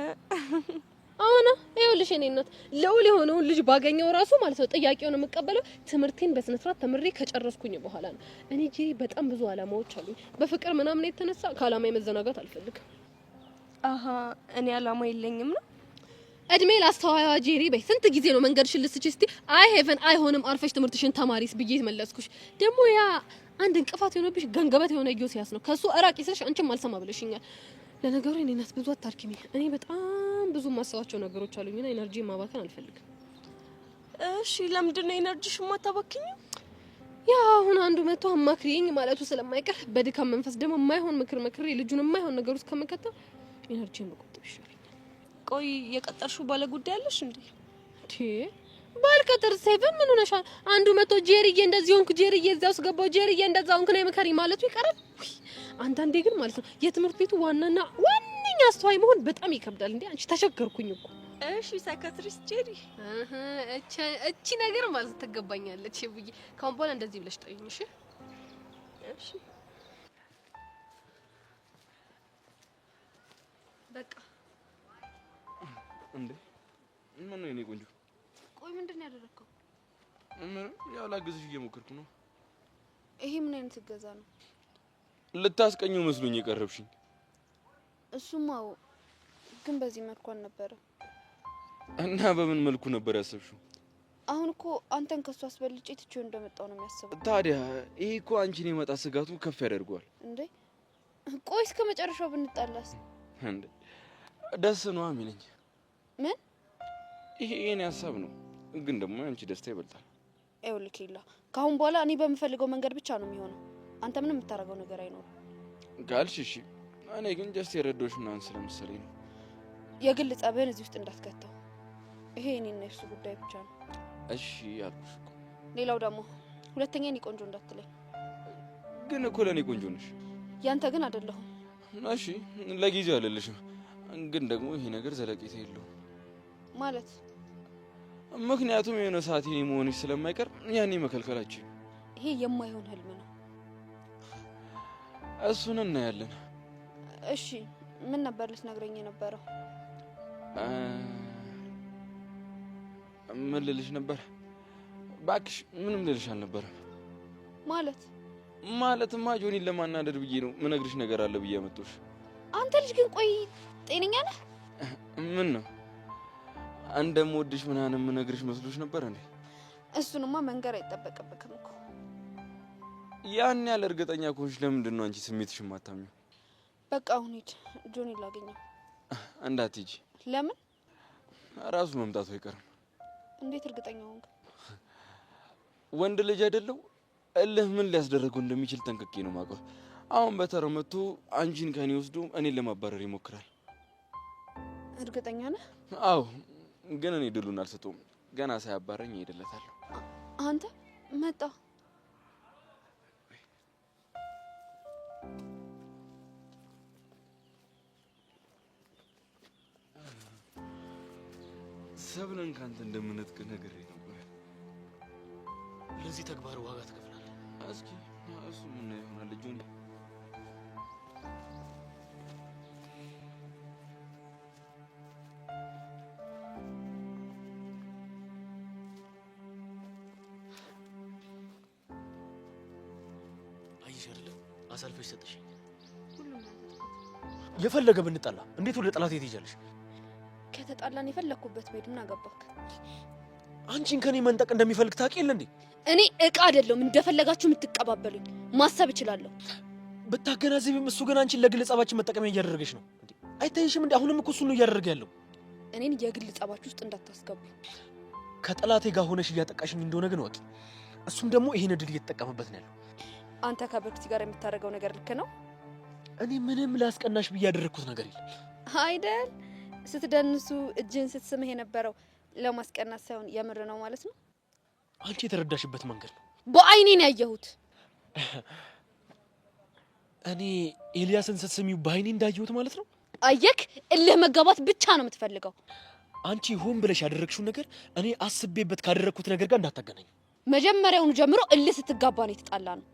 አሁን ይኸውልሽ የኔ እናት ልዑል የሆነውን ልጅ ባገኘው ራሱ ማለት ነው ጥያቄውን የምቀበለው ትምህርቴን በስነ ስርዓት ተምሬ ከጨረስኩኝ በኋላ ነው። እኔ ጄሪ በጣም ብዙ አላማዎች አሉኝ። በፍቅር ምናምን የተነሳ ከአላማ መዘናጋት አልፈልግም። አሃ እኔ አላማ የለኝም ነው? እድሜ ላስተዋያ ጄሪ በይ ስንት ጊዜ ነው መንገድሽን ልስጪ እስቲ አይ ሄቨን አይሆንም አርፈሽ ትምህርትሽን ተማሪስ ብዬ መለስኩሽ። ደግሞ ያ አንድ እንቅፋት የሆነብሽ ገንገበት የሆነ ኢዮስያስ ነው። ከሱ እራቂ ስልሽ አንቺም አልሰማ ብለሽኛል። ለነገሩ እኔ እናት ብዙ አታርኪኝ። እኔ በጣም ብዙ ማሰባቸው ነገሮች አሉኝና ኤነርጂ ማባከን አልፈልግም። እሺ ለምንድን ነው ኤነርጂሽ ማታባክኝ? ያ አሁን አንዱ መጥቶ አማክሪኝ ማለቱ ስለማይቀር በድካም መንፈስ ደግሞ የማይሆን ምክር መክሬ ልጁን የማይሆን ነገር ውስጥ ከመከተው ኤነርጂን መቆጠብ ይሻለኛል። ቆይ የቀጠርሽው ባለ ጉዳይ አለሽ እንዴ? ባልቀጥር ሴቨን ምን ሆነሻል? አንዱ መጥቶ ጄሪዬ እንደዚህ ሆንኩ፣ ጄሪዬ እዛው ውስጥ ገባው፣ ጄሪዬ እንደዛ ሆንኩ ነው መከሪ ማለቱ ይቀራል። አንዳንዴ ግን ማለት ነው የትምህርት ቤቱ ዋናኛ አስተዋይ መሆን በጣም ይከብዳል። እንዴ አንቺ ተሸገርኩኝ እኮ። እሺ ሳይካትሪስት ጄሪ እቺ ነገር ማለት ትገባኛለች ብዬ ካሁን በኋላ እንደዚህ ብለሽ ጠይኝ። እሺ እሺ በቃ እንዴ ምን ነው የኔ ቆንጆ? ቆይ ምንድን ነው ያደረከው? ያው ላግዝሽ እየሞከርኩ ነው። ይሄ ምን አይነት እገዛ ነው? ልታስቀኙ መስሎኝ የቀረብሽኝ። እሱማው ግን በዚህ መልኩ አልነበረም። እና በምን መልኩ ነበር ያሰብሽው? አሁን እኮ አንተን ከሱ አስበልጬ ትቼው እንደመጣው ነው የሚያስበው። ታዲያ ይሄ እኮ አንቺን የመጣ ስጋቱ ከፍ ያደርገዋል። እንዴ ቆይ እስከ መጨረሻው ብንጣላስ? እንዴ ደስ ነው የሚለኝ። ምን? ይሄ የኔ ሀሳብ ነው፣ ግን ደግሞ አንቺ ደስታ ይበልጣል። ይኸውልህ ኬላ፣ ከአሁን በኋላ እኔ በምፈልገው መንገድ ብቻ ነው የሚሆነው። አንተ ምንም የምታደርገው ነገር አይኖርም ካልሽ እሺ። እኔ ግን ጀስት የረዳሁሽ ምናምን ስለመሰለኝ ነው። የግል ጸብህን እዚህ ውስጥ እንዳትከተው። ይሄ እኔና የሱ ጉዳይ ብቻ ነው። እሺ ያልኩሽ እኮ። ሌላው ደግሞ ሁለተኛ እኔ ቆንጆ እንዳትለኝ። ግን እኮ ለእኔ ቆንጆ ነሽ። ያንተ ግን አይደለሁም። እሺ ለጊዜው አልልሽም፣ ግን ደግሞ ይሄ ነገር ዘለቄታ የለውም ማለት። ምክንያቱም የሆነ ሰዓት የኔ መሆንሽ ስለማይቀር ያኔ መከልከላችን። ይሄ የማይሆን ህልም ነው። እሱን እናያለን። እሺ ምን ነበር ልትነግረኝ የነበረው? ምን ልልሽ ነበር? እባክሽ ምንም ልልሽ አልነበረም። ማለትማ ጆኒን ለማናደድ ብዬ ነው ምነግርሽ ነገር አለ ብዬ አመጣሁሽ። አንተ ልጅ ግን ቆይ ጤነኛ ነህ? ምን ነው እንደምወድሽ ምናምን ምነግርሽ መስሎሽ ነበር እንዴ? እሱንማ መንገር አይጠበቅብክም እኮ። ያን ያለ እርግጠኛ ከሆንሽ ለምንድን ነው አንቺ ስሜትሽን ማታምኚው? በቃ አሁን ሂድ፣ ጆኒን ላገኘው። እንዳትሄጂ። ለምን? ራሱ መምጣቱ አይቀርም። እንዴት እርግጠኛ ሆንክ? ወንድ ልጅ አይደለው እልህ ምን ሊያስደርገው እንደሚችል ጠንቅቄ ነው የማውቀው። አሁን በተራው መጥቶ አንቺን ከኔ ወስዶ እኔን ለማባረር ይሞክራል። እርግጠኛ ነህ? አዎ፣ ግን እኔ ድሉን አልሰጠውም። ገና ሳያባረኝ እሄድለታለሁ። አንተ መጣ። ሰብለን ካንተ እንደምነጥቅ ነገር ነበር። ለዚህ ተግባር ዋጋ ትከፍላለህ። እስኪ እሱ ምን ይሆናል ጆኒ? አይሽ አይደለም አሳልፈሽ ሰጥሽ። ሁሉም የፈለገ ብንጣላ እንዴት ወደ ጠላት ትሄጃለሽ? ከተጣላን የፈለኩበት ቤድና ገባክ። አንቺን ከኔ መንጠቅ እንደሚፈልግ ታውቂ የለ እንዴ? እኔ እቃ አይደለም እንደፈለጋችሁ የምትቀባበሉኝ። ማሰብ እችላለሁ። ብታገናዘቢም እሱ ግን አንቺን ለግል ጸባችን መጠቀሚያ እያደረገሽ ነው እንዴ? አይታይሽም እንዴ? አሁንም እኮ እሱ ነው እያደረገ ያለው። እኔን የግል ጸባችሁ ውስጥ እንዳታስገቡ። ከጠላቴ ጋር ሆነሽ እያጠቃሽኝ እንደሆነ ግን ወቂ። እሱም ደግሞ ይሄን እድል እየተጠቀመበት ነው ያለው። አንተ ከብርክቲ ጋር የምታደርገው ነገር ልክ ነው? እኔ ምንም ላስቀናሽ ብዬ ያደረኩት ነገር የለም አይደል? ስትደንሱ እጅን ስትስምህ የነበረው ለማስቀናት ሳይሆን የምር ነው ማለት ነው። አንቺ የተረዳሽበት መንገድ ነው። በአይኔ ነው ያየሁት። እኔ ኤልያስን ስትስሚው በአይኔ እንዳየሁት ማለት ነው። አየክ፣ እልህ መጋባት ብቻ ነው የምትፈልገው። አንቺ ሆን ብለሽ ያደረግሽው ነገር እኔ አስቤበት ካደረግኩት ነገር ጋር እንዳታገናኝ። መጀመሪያውኑ ጀምሮ እልህ ስትጋባ ነው የተጣላ ነው።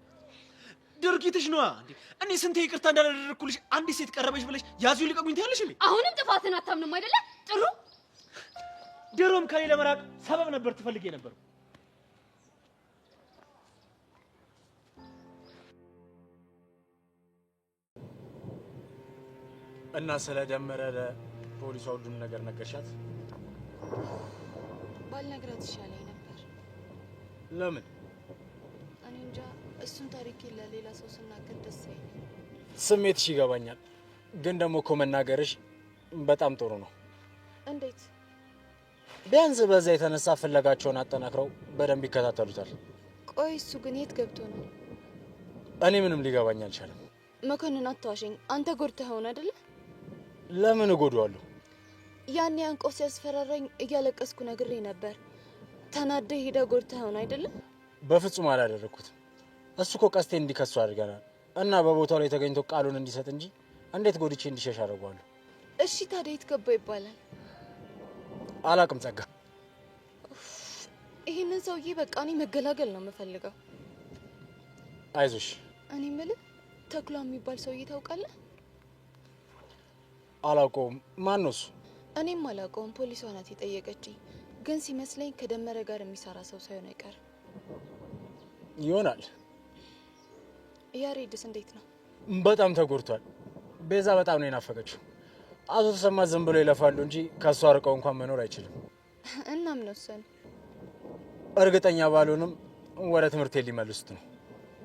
ድርጊትሽ ነዋ እንዴ? እኔ ስንቴ ይቅርታ እንዳላደረግኩልሽ አንዲት ሴት ቀረበሽ ብለሽ ያዙ ልቀቁኝ ትያለሽ እንዴ? አሁንም ጥፋትን አታምንም አይደለ? ጥሩ ድሮም ከኔ ለመራቅ ሰበብ ነበር ትፈልጌ ነበር። እና ስለደመረ ፖሊሷ ሁሉም ነገር ነገርሻት? ባልነግራት ይሻለኝ ነበር። ለምን? እኔ እንጃ። እሱን ታሪክ ለሌላ ሰው ስናገር ደስ አይለኝም። ስሜትሽ ይገባኛል፣ ግን ደግሞ እኮ መናገርሽ በጣም ጥሩ ነው። እንዴት? ቢያንስ በዛ የተነሳ ፍለጋቸውን አጠናክረው በደንብ ይከታተሉታል። ቆይ እሱ ግን የት ገብቶ ነው? እኔ ምንም ሊገባኝ አልቻለም። መኮንን አታዋሸኝ። አንተ ጎድተህ ሆነ አይደለ? ለምን እጎዳዋለሁ? ያኔ አንቆ ሲያስፈራራኝ እያለቀስኩ ነግሬ ነበር። ተናደህ ሄደህ ጎድተህ ሆነ አይደለ? በፍጹም አላደረኩትም። እሱ እኮ ቀስቴ እንዲከሱ አድርገናል እና በቦታው ላይ ተገኝቶ ቃሉን እንዲሰጥ እንጂ እንዴት ጎድቼ እንዲሸሽ አደርገዋለሁ? እሺ ታዲያ የት ገባ ይባላል? አላቅም ጸጋ። ይሄንን ሰውዬ በቃ እኔ መገላገል ነው የምፈልገው። አይዞሽ። እኔ የምልህ ተኩላ የሚባል ሰውዬ ታውቃለህ? አላውቀውም። ማን ነው እሱ? እኔም አላውቀውም። ፖሊሷ ናት የጠየቀችኝ። ግን ሲመስለኝ ከደመረ ጋር የሚሰራ ሰው ሳይሆን አይቀርም። ይሆናል። ያሬድስ እንዴት ነው? በጣም ተጎድቷል። ቤዛ በጣም ነው የናፈቀችው። አቶ ተሰማ ዝም ብሎ ይለፋሉ እንጂ ከሷ አርቀው እንኳን መኖር አይችልም። እና ምን ወሰኑ? እርግጠኛ ባልሆንም ወደ ትምህርት ሊመልሱት ነው።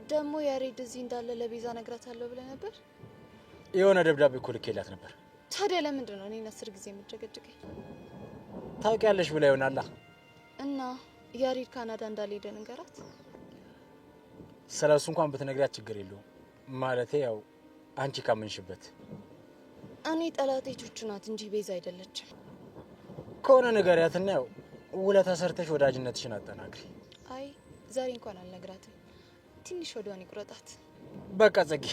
ደግሞ ያሬድ እዚህ እንዳለ ለቤዛ ነግራታለሁ ብለህ ነበር? የሆነ ደብዳቤ እኮ ልኬላት ነበር። ታዲያ ለምንድን ነው እኔን 10 ጊዜ የምትጨቀጭቀኝ? ታውቂያለሽ ብላ ይሆናላ። እና ያሬድ ካናዳ እንዳልሄደ ንገራት። ስለሱ እንኳን ብትነግሪያት ችግር የለውም። ማለቴ ያው አንቺ ካመንሽበት። እኔ ጠላቴ ቹቹ ናት እንጂ ቤዛ አይደለችም። ከሆነ ንገሪያትና ያው ውለታ ሰርተሽ ወዳጅነትሽን አጠናክሪ። አይ ዛሬ እንኳን አልነግራትም። ትንሽ ወዷን ይቁረጣት። በቃ ጽጌ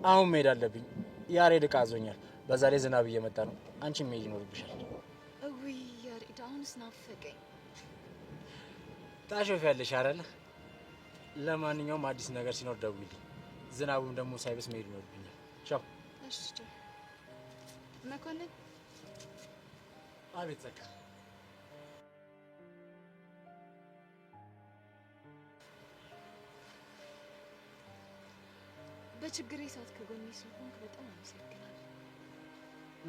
አሁን መሄድ አለብኝ። ያሬድ ዕቃ አዞኛል። በዛ ላይ ዝናብ እየመጣ ነው። አንቺ መሄድ ይኖርብሻል። እውይ ያሬድ አሁንስ ናፈቀኝ። ታሾፊያለሽ አይደል? ለማንኛውም አዲስ ነገር ሲኖር ደውይልኝ። ዝናቡም ደግሞ ሳይበስ መሄድ ይኖርብኛል። ቻው። እሺ መኮንን። አቤት ጸጋ። በችግሬ ሰዓት ከጎኔ ስለሆንክ በጣም አመሰግናለሁ።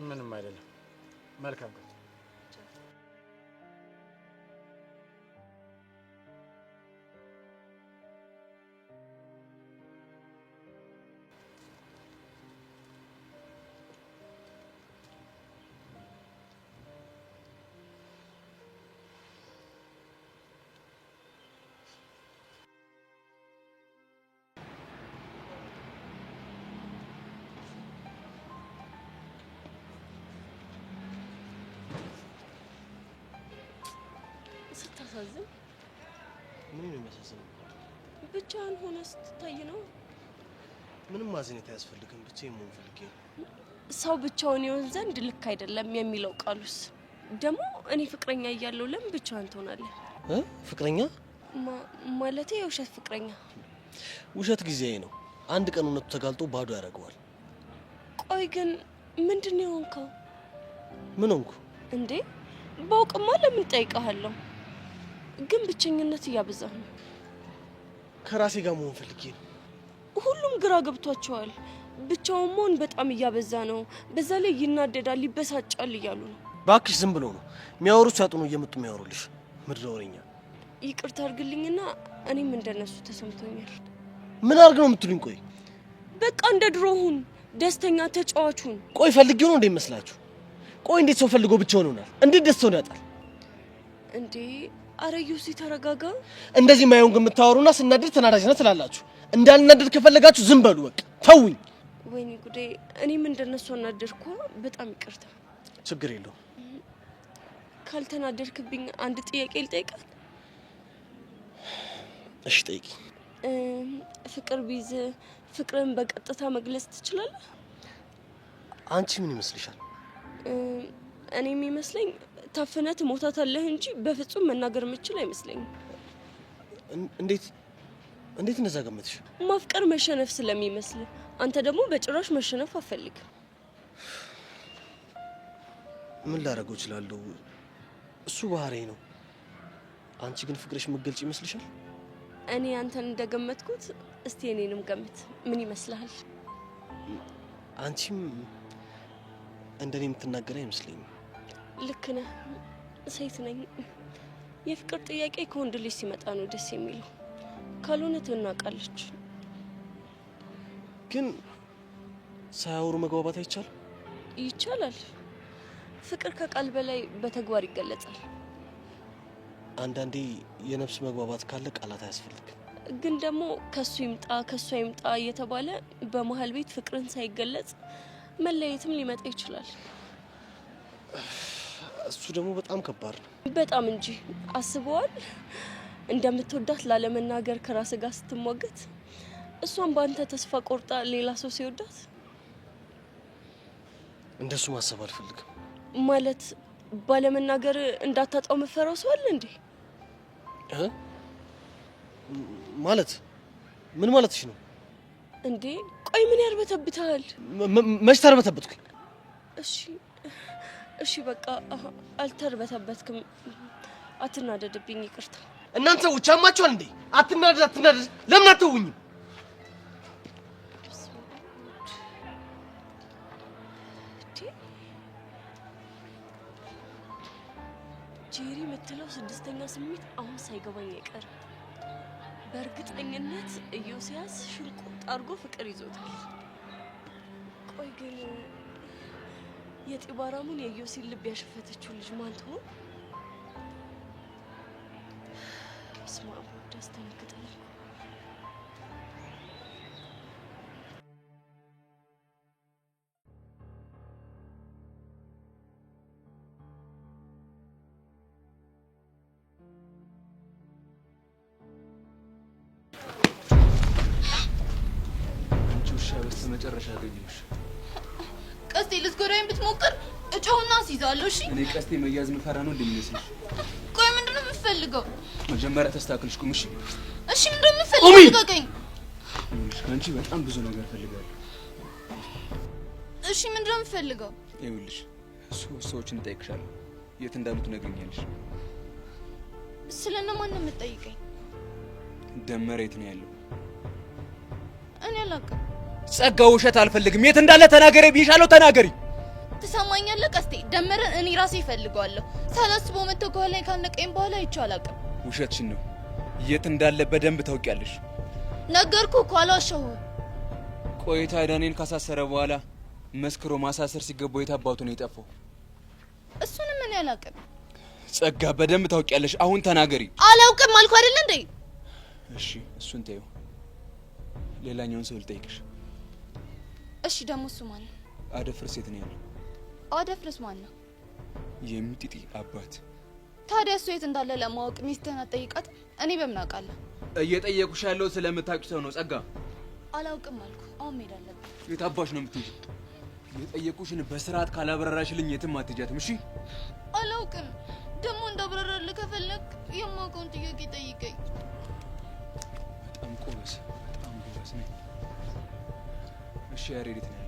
ምንም አይደለም። መልካም ቀን። ስታሳዝን። ምን ነው የሚያሳዝነው? ብቻህን ሆነ ስትታይ ነው። ምንም ማዝኔት አያስፈልግም። ብቻዬን መሆን ፈልጌ ነው። ሰው ብቻውን ይሆን ዘንድ ልክ አይደለም የሚለው ቃሉስ ደግሞ እኔ ፍቅረኛ እያለሁ ለምን ብቻህን ትሆናለህ? ፍቅረኛ ማለቴ የውሸት ፍቅረኛ። ውሸት ጊዜያዊ ነው። አንድ ቀን እውነቱ ተጋልጦ ባዶ ያደርገዋል። ቆይ ግን ምንድነው የሆንከው? ምን ሆንኩ እንዴ? ባውቅማ ለምን ጠይቀሃለሁ? ግን ብቸኝነት እያበዛህ ነው። ከራሴ ጋር መሆን ፈልጌ ነው። ሁሉም ግራ ገብቷቸዋል። ብቻውን መሆን በጣም እያበዛ ነው። በዛ ላይ ይናደዳል፣ ይበሳጫል እያሉ ነው። ባክሽ ዝም ብሎ ነው የሚያወሩት። ሲያጡኑ እየመጡ የሚያወሩልሽ ምድረ ወሬኛ። ይቅርታ አድርግልኝና እኔም እንደነሱ ተሰምቶኛል። ምን አድርግ ነው የምትሉኝ? ቆይ በቃ እንደ ድሮ ሁን፣ ደስተኛ ተጫዋቹን። ቆይ ፈልጌው ነው እንደሚመስላችሁ? ቆይ እንዴት ሰው ፈልጎ ብቻውን ይሆናል? እንዴት ደስታውን ያጣል እንዴ? አረ ዩሲ ተረጋጋ። እንደዚህ ማየውን ግን የምታወሩና ስናደድ ተናዳጅ ነህ ትላላችሁ። እንዳልናደድ ከፈለጋችሁ ዝም በሉ በቃ ተውኝ። ወይኔ ጉዴ! እኔም እንደነሱ አናደድኩ። በጣም ይቅርታ። ችግር የለውም። ካልተናደድክብኝ አንድ ጥያቄ ልጠይቃል? እሺ ጠይቂ። ፍቅር ቢይዝ ፍቅርን በቀጥታ መግለጽ ትችላለህ? አንቺ ምን ይመስልሻል? እኔ የሚመስለኝ ታፍነህ ትሞታታለህ እንጂ በፍጹም መናገር የምችል አይመስለኝም። እንዴት እንደዛ ገመትሽ? ማፍቀር መሸነፍ ስለሚመስል፣ አንተ ደግሞ በጭራሽ መሸነፍ አትፈልግም። ምን ላደርገው እችላለሁ? እሱ ባህሪዬ ነው። አንቺ ግን ፍቅርሽ መገልጽ ይመስልሻል? እኔ አንተን እንደገመትኩት እስቲ እኔንም ገምት። ምን ይመስልሃል? አንቺም እንደኔ የምትናገር አይመስለኝም። ልክ ነህ። ሴት ነኝ። የፍቅር ጥያቄ ከወንድ ልጅ ሲመጣ ነው ደስ የሚለው። ካልሆነ ትናቃለች። ግን ሳያወሩ መግባባት አይቻልም? ይቻላል። ፍቅር ከቃል በላይ በተግባር ይገለጻል። አንዳንዴ የነፍስ መግባባት ካለ ቃላት አያስፈልግም። ግን ደግሞ ከሱ ይምጣ ከሷ ይምጣ እየተባለ በመሀል ቤት ፍቅርን ሳይገለጽ መለየትም ሊመጣ ይችላል። እሱ ደግሞ በጣም ከባድ ነው። በጣም እንጂ። አስበዋል? እንደምትወዳት ላለመናገር ከራስ ጋር ስትሟገት፣ እሷን በአንተ ተስፋ ቆርጣ ሌላ ሰው ሲወዳት። እንደሱ ማሰብ አልፈልግም። ማለት ባለመናገር እንዳታጣው መፈራው ሰው አለ እንዴ? ማለት ምን ማለትሽ ነው እንዴ? ቆይ ምን ያርበተብታል? መች ተርበተብትኩኝ? እሺ በቃ አልተርበተበትክም። አትናደድብኝ፣ ይቅርታ። እናንተ ሰዎች አማችኋል እንዴ? አትናደድ። ለምን አትተውኝም? ጄሪ የምትለው ስድስተኛ ስሜት አሁን ሳይገባኝ አይቀር። በእርግጠኝነት ኢዮስያስ ሽርቁጥ አድርጎ ፍቅር ይዞታል። ቆይ ግን የጢባራሙን የኢዮሲን ልብ ያሸፈተችው ልጅ ማን ትሆን? በስመ አብ ወወልድ ያስደነግጣል። በስተመጨረሻ አገኘሁሽ። ቀስቴ ልትጎዳኝ ብትሞክር እጮህና አስይዛለሁ። እሺ እኔ ቀስቴ መያዝ ምፈራ ነው እንደሚመስልሽ? ቆይ ምንድነው የምትፈልገው? መጀመሪያ ተስተካክልሽ ቁም። እሺ እሺ ምንድነው የምትፈልገው? ልቀቀኝ። ከአንቺ በጣም ብዙ ነገር ፈልጋለሁ። እሺ ምንድነው የምትፈልገው? ይኸውልሽ ሰዎችን እጠይቅሻለሁ። የት እንዳሉት ነግሪኛለሽ። ስለነማን ነው የምትጠይቀኝ? ደመረ የት ነው ያለው? እኔ አላውቅም። ጸጋ ውሸት አልፈልግም። የት እንዳለ ተናገሪ ብዬሻለሁ፣ ተናገሪ። ትሰማኛለህ ቀስቴ? ደመረን እኔ ራሴ እፈልገዋለሁ። ሳላስበው መጥቶ ከኋላዬ ካነቀኝ በኋላ አይቼው አላውቅም። ውሸትሽን ነው። የት እንዳለ በደንብ ታውቂያለሽ። ነገርኩህ እኮ አልዋሸሁም። ቆይ ታዲያ እኔን ካሳሰረ በኋላ መስክሮ ማሳሰር ሲገባው የት አባቱ ነው የጠፋው? እሱንም እኔ አላውቅም። ጸጋ በደንብ ታውቂያለሽ። አሁን ተናገሪ። አላውቅም አልኩ አይደል እንዴ? እሺ እሱን ተይው። ሌላኛውን ሰው ልጠይቅሽ። እሺ ደግሞ እሱ ማን ነው? አደፍርስ የት ነው ያለው? አደፍርስ ማን ነው? የሚጢጢ አባት። ታዲያ እሱ የት እንዳለ ለማወቅ ሚስትህን አትጠይቃት? እኔ በምን አውቃለሁ? እየጠየቁሽ ያለው ስለምታውቂ ሰው ነው ጸጋ። አላውቅም አልኩ። አሁን መሄድ አለብን። የት አባሽ ነው የምትሄጂው? የጠየቁሽን በስርዓት ካላብራራሽልኝ የትም አትሄጃትም። እሺ አላውቅም። ደግሞ እንዳብራራልህ ከፈለግ የማውቀውን ጥያቄ ጠይቀኝ። በጣም ጎበዝ፣ በጣም ጎበዝ ነኝ። እሺ ያሬድ የት ነው ያለው?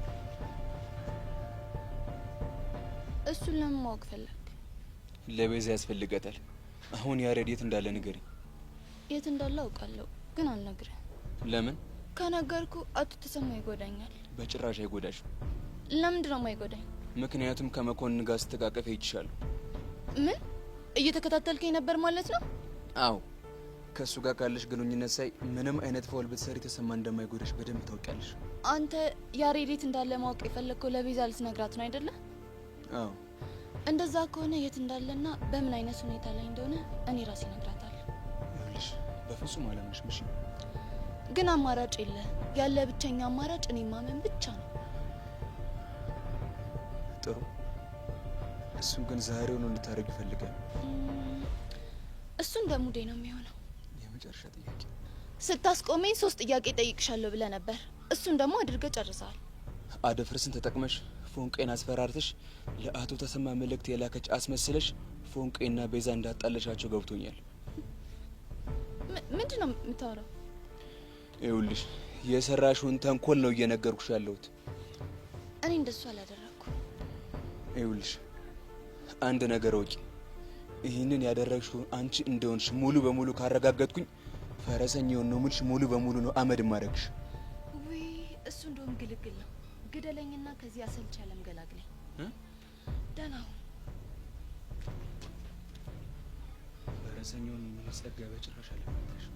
እሱን ለምን ማወቅ ፈለግ? ለቤዛ ያስፈልጋታል። አሁን ያሬድ የት እንዳለ ንገሪኝ። የት እንዳለ አውቃለሁ ግን አልነግርህም። ለምን? ከነገርኩ አቶ ተሰማ ይጎዳኛል። በጭራሽ አይጎዳሽም። ለምንድን ነው የማይጎዳኝ? ምክንያቱም ከመኮንን ጋር ስትቃቀፍ ይችላልው። ምን እየተከታተልከኝ ነበር ማለት ነው? አዎ ከሱ ጋር ካለሽ ግንኙነት ሳይ ምንም አይነት ፋውል ብትሰሪ ተሰማ እንደማይጎዳሽ በደንብ ታውቂያለሽ። አንተ ያሬድ የት እንዳለ ማወቅ የፈለግከው ለቤዛ ልትነግራት ነው አይደለ? አዎ እንደዛ ከሆነ የት እንዳለና በምን አይነት ሁኔታ ላይ እንደሆነ እኔ ራሴ እነግራታለሁ። ይኸውልሽ በፍጹም አላምንሽም። እሺ ግን አማራጭ የለ። ያለ ብቸኛ አማራጭ እኔ ማመን ብቻ ነው። ጥሩ እሱን ግን ዛሬውኑ እንድታደርግ ይፈልጋል። እሱ እንደ ሙዴ ነው የሚሆነው። የመጨረሻ ጥያቄ ስታስቆመኝ 3 ጥያቄ ጠይቅሻለሁ ብለህ ነበር። እሱን ደግሞ አድርገህ ጨርሰሃል። አደፍርስን ተጠቅመሽ ፎንቄን አስፈራርተሽ ለአቶ ተሰማ መልእክት የላከች አስመስለሽ ፎንቄና ቤዛ እንዳጣለሻቸው ገብቶኛል። ምንድን ነው የምታወራው? ይኸውልሽ የሰራሽውን ተንኮል ነው እየነገርኩሽ ያለሁት። እኔ እንደሱ አላደረኩ። ይኸውልሽ አንድ ነገር ወቂ። ይህንን ያደረግሽው አንቺ እንደሆንሽ ሙሉ በሙሉ ካረጋገጥኩኝ ፈረሰኛውን ነው የምልሽ። ሙሉ በሙሉ ነው አመድ ማረግሽ። ወይ እሱ እንደውም ግልግል ነው። ግደለኝና ከዚህ አሰልች ያለም ገላግለኝ። ደህና ሁን። ፈረሰኛውን ጸጋ በጭራሽ አለማለሽ።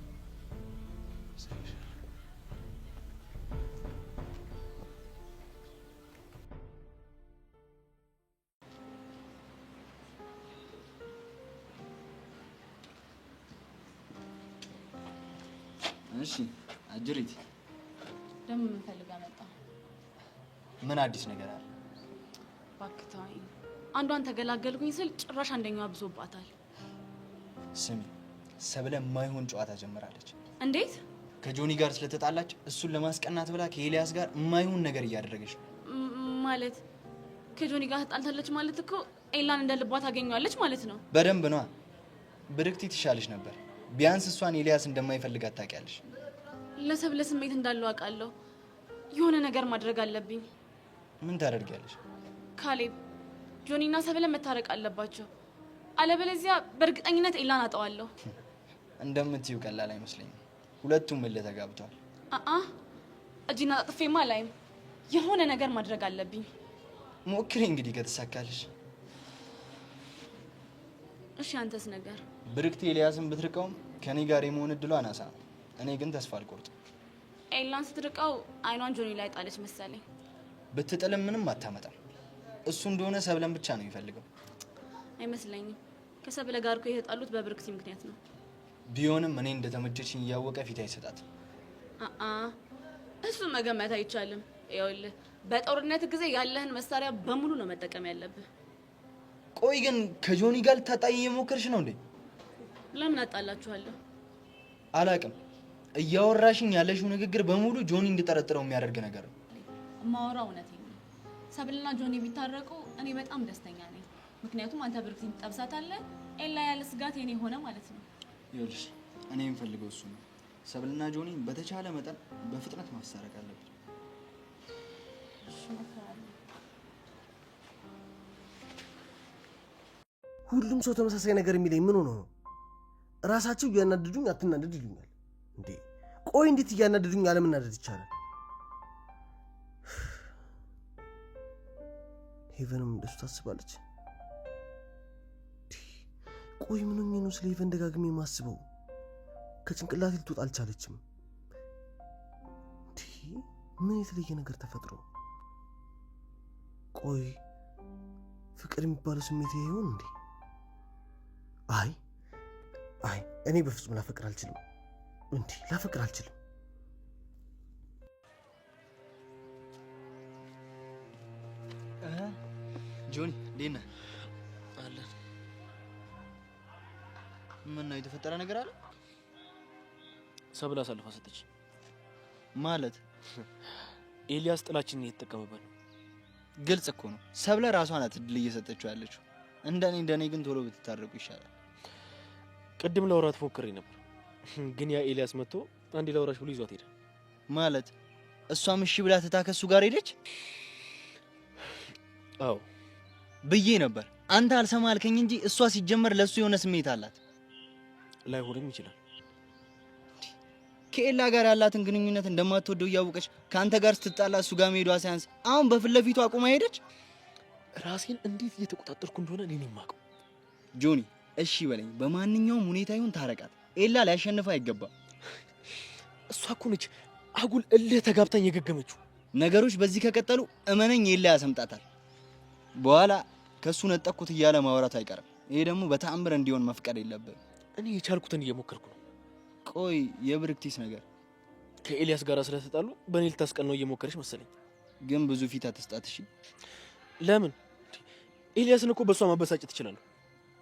እሺ አጅሪት ደግሞ ምን ፈልጋ መጣ? ምን አዲስ ነገር አለ? ባክታይ አንዷን ተገላገልኩኝ ስል ጭራሽ አንደኛዋ ብዞባታል። ስሚ ሰብለ የማይሆን ጨዋታ ጀምራለች። እንዴት? ከጆኒ ጋር ስለተጣላች እሱን ለማስቀናት ብላ ከኤልያስ ጋር የማይሆን ነገር እያደረገች ነው። ማለት ከጆኒ ጋር ተጣልታለች ማለት እኮ ኤላን እንደ ልቧ ታገኘዋለች ማለት ነው። በደንብ ነዋ። ብርክቲ ትሻለች ነበር። ቢያንስ እሷን ኤልያስ እንደማይፈልጋት ታውቂያለሽ። ለሰብለ ስሜት እንዳለው አውቃለሁ። የሆነ ነገር ማድረግ አለብኝ። ምን ታደርጊያለሽ? ካሌብ ጆኒና ሰብለ መታረቅ አለባቸው። አለበለዚያ በእርግጠኝነት ኤላን አጣዋለሁ። እንደምትይው ቀላል አይመስለኝም። ሁለቱም እልህ ተጋብተዋል። እጅና ጣጥፌማ ላይም የሆነ ነገር ማድረግ አለብኝ። ሞክሪ እንግዲህ ከተሳካልሽ። እሺ አንተስ ነገር? ብርክቲ ኤልያስን ብትርቀውም ከኔ ጋር የመሆን እድሏ አናሳ ነው። እኔ ግን ተስፋ አልቆርጥም። ኤላን ስትርቀው አይኗን ጆኒ ላይ ጣለች መሰለኝ። ብትጥልም ምንም አታመጣም። እሱ እንደሆነ ሰብለን ብቻ ነው የሚፈልገው። አይመስለኝም። ከሰብለ ጋር እኮ የተጣሉት በብርክቲ ምክንያት ነው። ቢሆንም እኔ እንደተመቸችኝ እያወቀ ፊት አይሰጣትም። እሱን መገመት አይቻልም። ይኸውልህ በጦርነት ጊዜ ያለህን መሳሪያ በሙሉ ነው መጠቀም ያለብህ። ቆይ ግን ከጆኒ ጋር ልታጣይ እየሞከርሽ ነው እንዴ? ለምን አጣላችኋለሁ? አላቅም። እያወራሽኝ ያለሽው ንግግር በሙሉ ጆኒ እንድጠረጥረው የሚያደርግ ነገር ነው። ማወራው እውነቴን ነው። ሰብልና ጆኒ ቢታረቁ እኔ በጣም ደስተኛ ነኝ። ምክንያቱም አንተ ብርክቲን ትጠብሳታለህ፣ ኤላ ያለ ስጋት የኔ ሆነ ማለት ነው። ይኸውልሽ እኔ የምፈልገው እሱ ነው። ሰብልና ጆኒ በተቻለ መጠን በፍጥነት ማስታረቅ አለብን። ሁሉም ሰው ተመሳሳይ ነገር የሚለኝ ምን ሆኖ ነው? ራሳቸው እያናደዱኝ አትናደድ ይሉኛል እንዴ? ቆይ እንዴት እያናደዱኝ አለመናደድ ይቻላል? ሄቨንም እንደሱ ታስባለች። ቆይ ምን ሆኜ ነው ስለ ሄቨን ደጋግሜ የማስበው? ከጭንቅላቴ ልትወጣ አልቻለችም። ምን የተለየ ነገር ተፈጥሮ? ቆይ ፍቅር የሚባለው ስሜት ይሆን እንዴ? አይ እኔ በፍጹም ላፈቅር አልችልም። እንዴ ላፈቅር አልችልም። ጆኒ እንዴት ነህ? አለን። ምን ነው የተፈጠረ ነገር አለ? ሰብለ አሳልፋ ሰጠች ማለት? ኤልያስ ጥላችንን እየተጠቀመበት ነው። ግልጽ እኮ ነው። ሰብለ ራሷ ናት እድል እየሰጠችው ያለችው። እንደኔ ግን ቶሎ ብትታረቁ ይሻላል። ቅድም ለወራት ፎክሬ ነበር፣ ግን ያ ኤልያስ መጥቶ አንዴ ለወራሽ ብሎ ይዟት ሄደ። ማለት እሷም እሺ ብላ ትታከሱ ጋር ሄደች? አዎ ብዬ ነበር። አንተ አልሰማ አልከኝ እንጂ እሷ ሲጀመር ለሱ የሆነ ስሜት አላት። ላይሆንም ይችላል። ከኤላ ጋር ያላትን ግንኙነት እንደማትወደው እያወቀች ከአንተ ጋር ስትጣላ እሱ ጋር መሄዷ ሳያንስ አሁን በፊት ለፊቱ አቁማ ሄደች። ራሴን እንዴት እየተቆጣጠርኩ እንደሆነ እኔ ነኝ የማውቀው። ጆኒ እሺ በለኝ፣ በማንኛውም ሁኔታ ይሁን ታረቃት። ኤላ ሊያሸንፍ አይገባም። እሷ እኮ ነች አጉል እልህ ተጋብታኝ የገገመችው። ነገሮች በዚህ ከቀጠሉ እመነኝ ኤላ ያሰምጣታል። በኋላ ከሱ ነጠቅኩት እያለ ማውራት አይቀርም። ይሄ ደግሞ በተአምር እንዲሆን መፍቀድ የለብህም። እኔ የቻልኩትን እየሞከርኩ ነው። ቆይ የብርክቲስ ነገር? ከኤልያስ ጋር ስለተጣሉ በእኔ ልታስቀን ነው እየሞከረች መሰለኝ። ግን ብዙ ፊት አትስጣት እሺ? ለምን? ኤልያስን እኮ በእሷ ማበሳጨት ትችላለህ።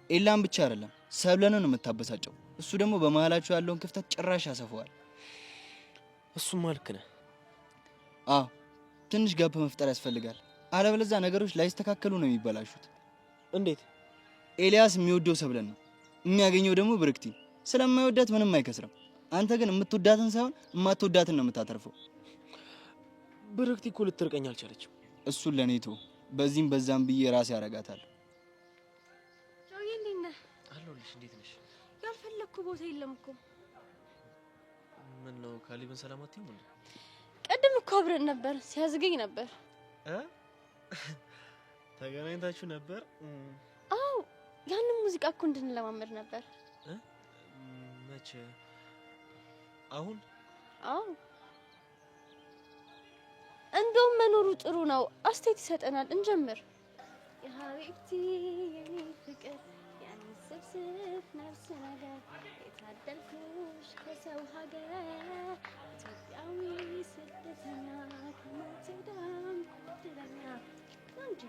ኤላን ብቻ አይደለም ሰብለንን ነው የምታበሳጨው። እሱ ደግሞ በመሃላቸው ያለውን ክፍተት ጭራሽ ያሰፋዋል። እሱማ ልክ ነህ። አዎ ትንሽ ጋፕ መፍጠር ያስፈልጋል። አለበለዚያ ነገሮች ላይስተካከሉ ነው የሚበላሹት። እንዴት? ኤልያስ የሚወደው ሰብለን ነው፣ የሚያገኘው ደግሞ ብርክቲ። ስለማይወዳት ምንም አይከስርም። አንተ ግን የምትወዳትን ሳይሆን የማትወዳትን ነው የምታተርፈው። ብርክቲ እኮ ልትርቀኝ አልቻለችም። እሱን ለኔ ተው። በዚህም በዛም ብዬ ራሴ ያረጋታለሁ። ጆዬ እንዴት ነህ? አለሁልሽ። እንዴት ነሽ? ያልፈለግኩ ቦታ የለም እኮ። ምን ነው ካሊብን ሰላም አትይም እንዴ? ቅድም እኮ አብረን ነበር፣ ሲያዝገኝ ነበር። ተገናኝታችሁ ነበር? አዎ ያንን ሙዚቃ እኮ እንድንለማመድ ነበር። መቼ? አሁን? አዎ እንደውም መኖሩ ጥሩ ነው። አስተያየት ይሰጠናል። እንጀምር። የሀቢብቲ የኔ ፍቅር ያንስብስብ ነፍስ ነገር የታደልኩሽ ከሰው ሀገር ኢትዮጵያዊ ስደተኛ ከሞት ዳም ድለኛ እንጂ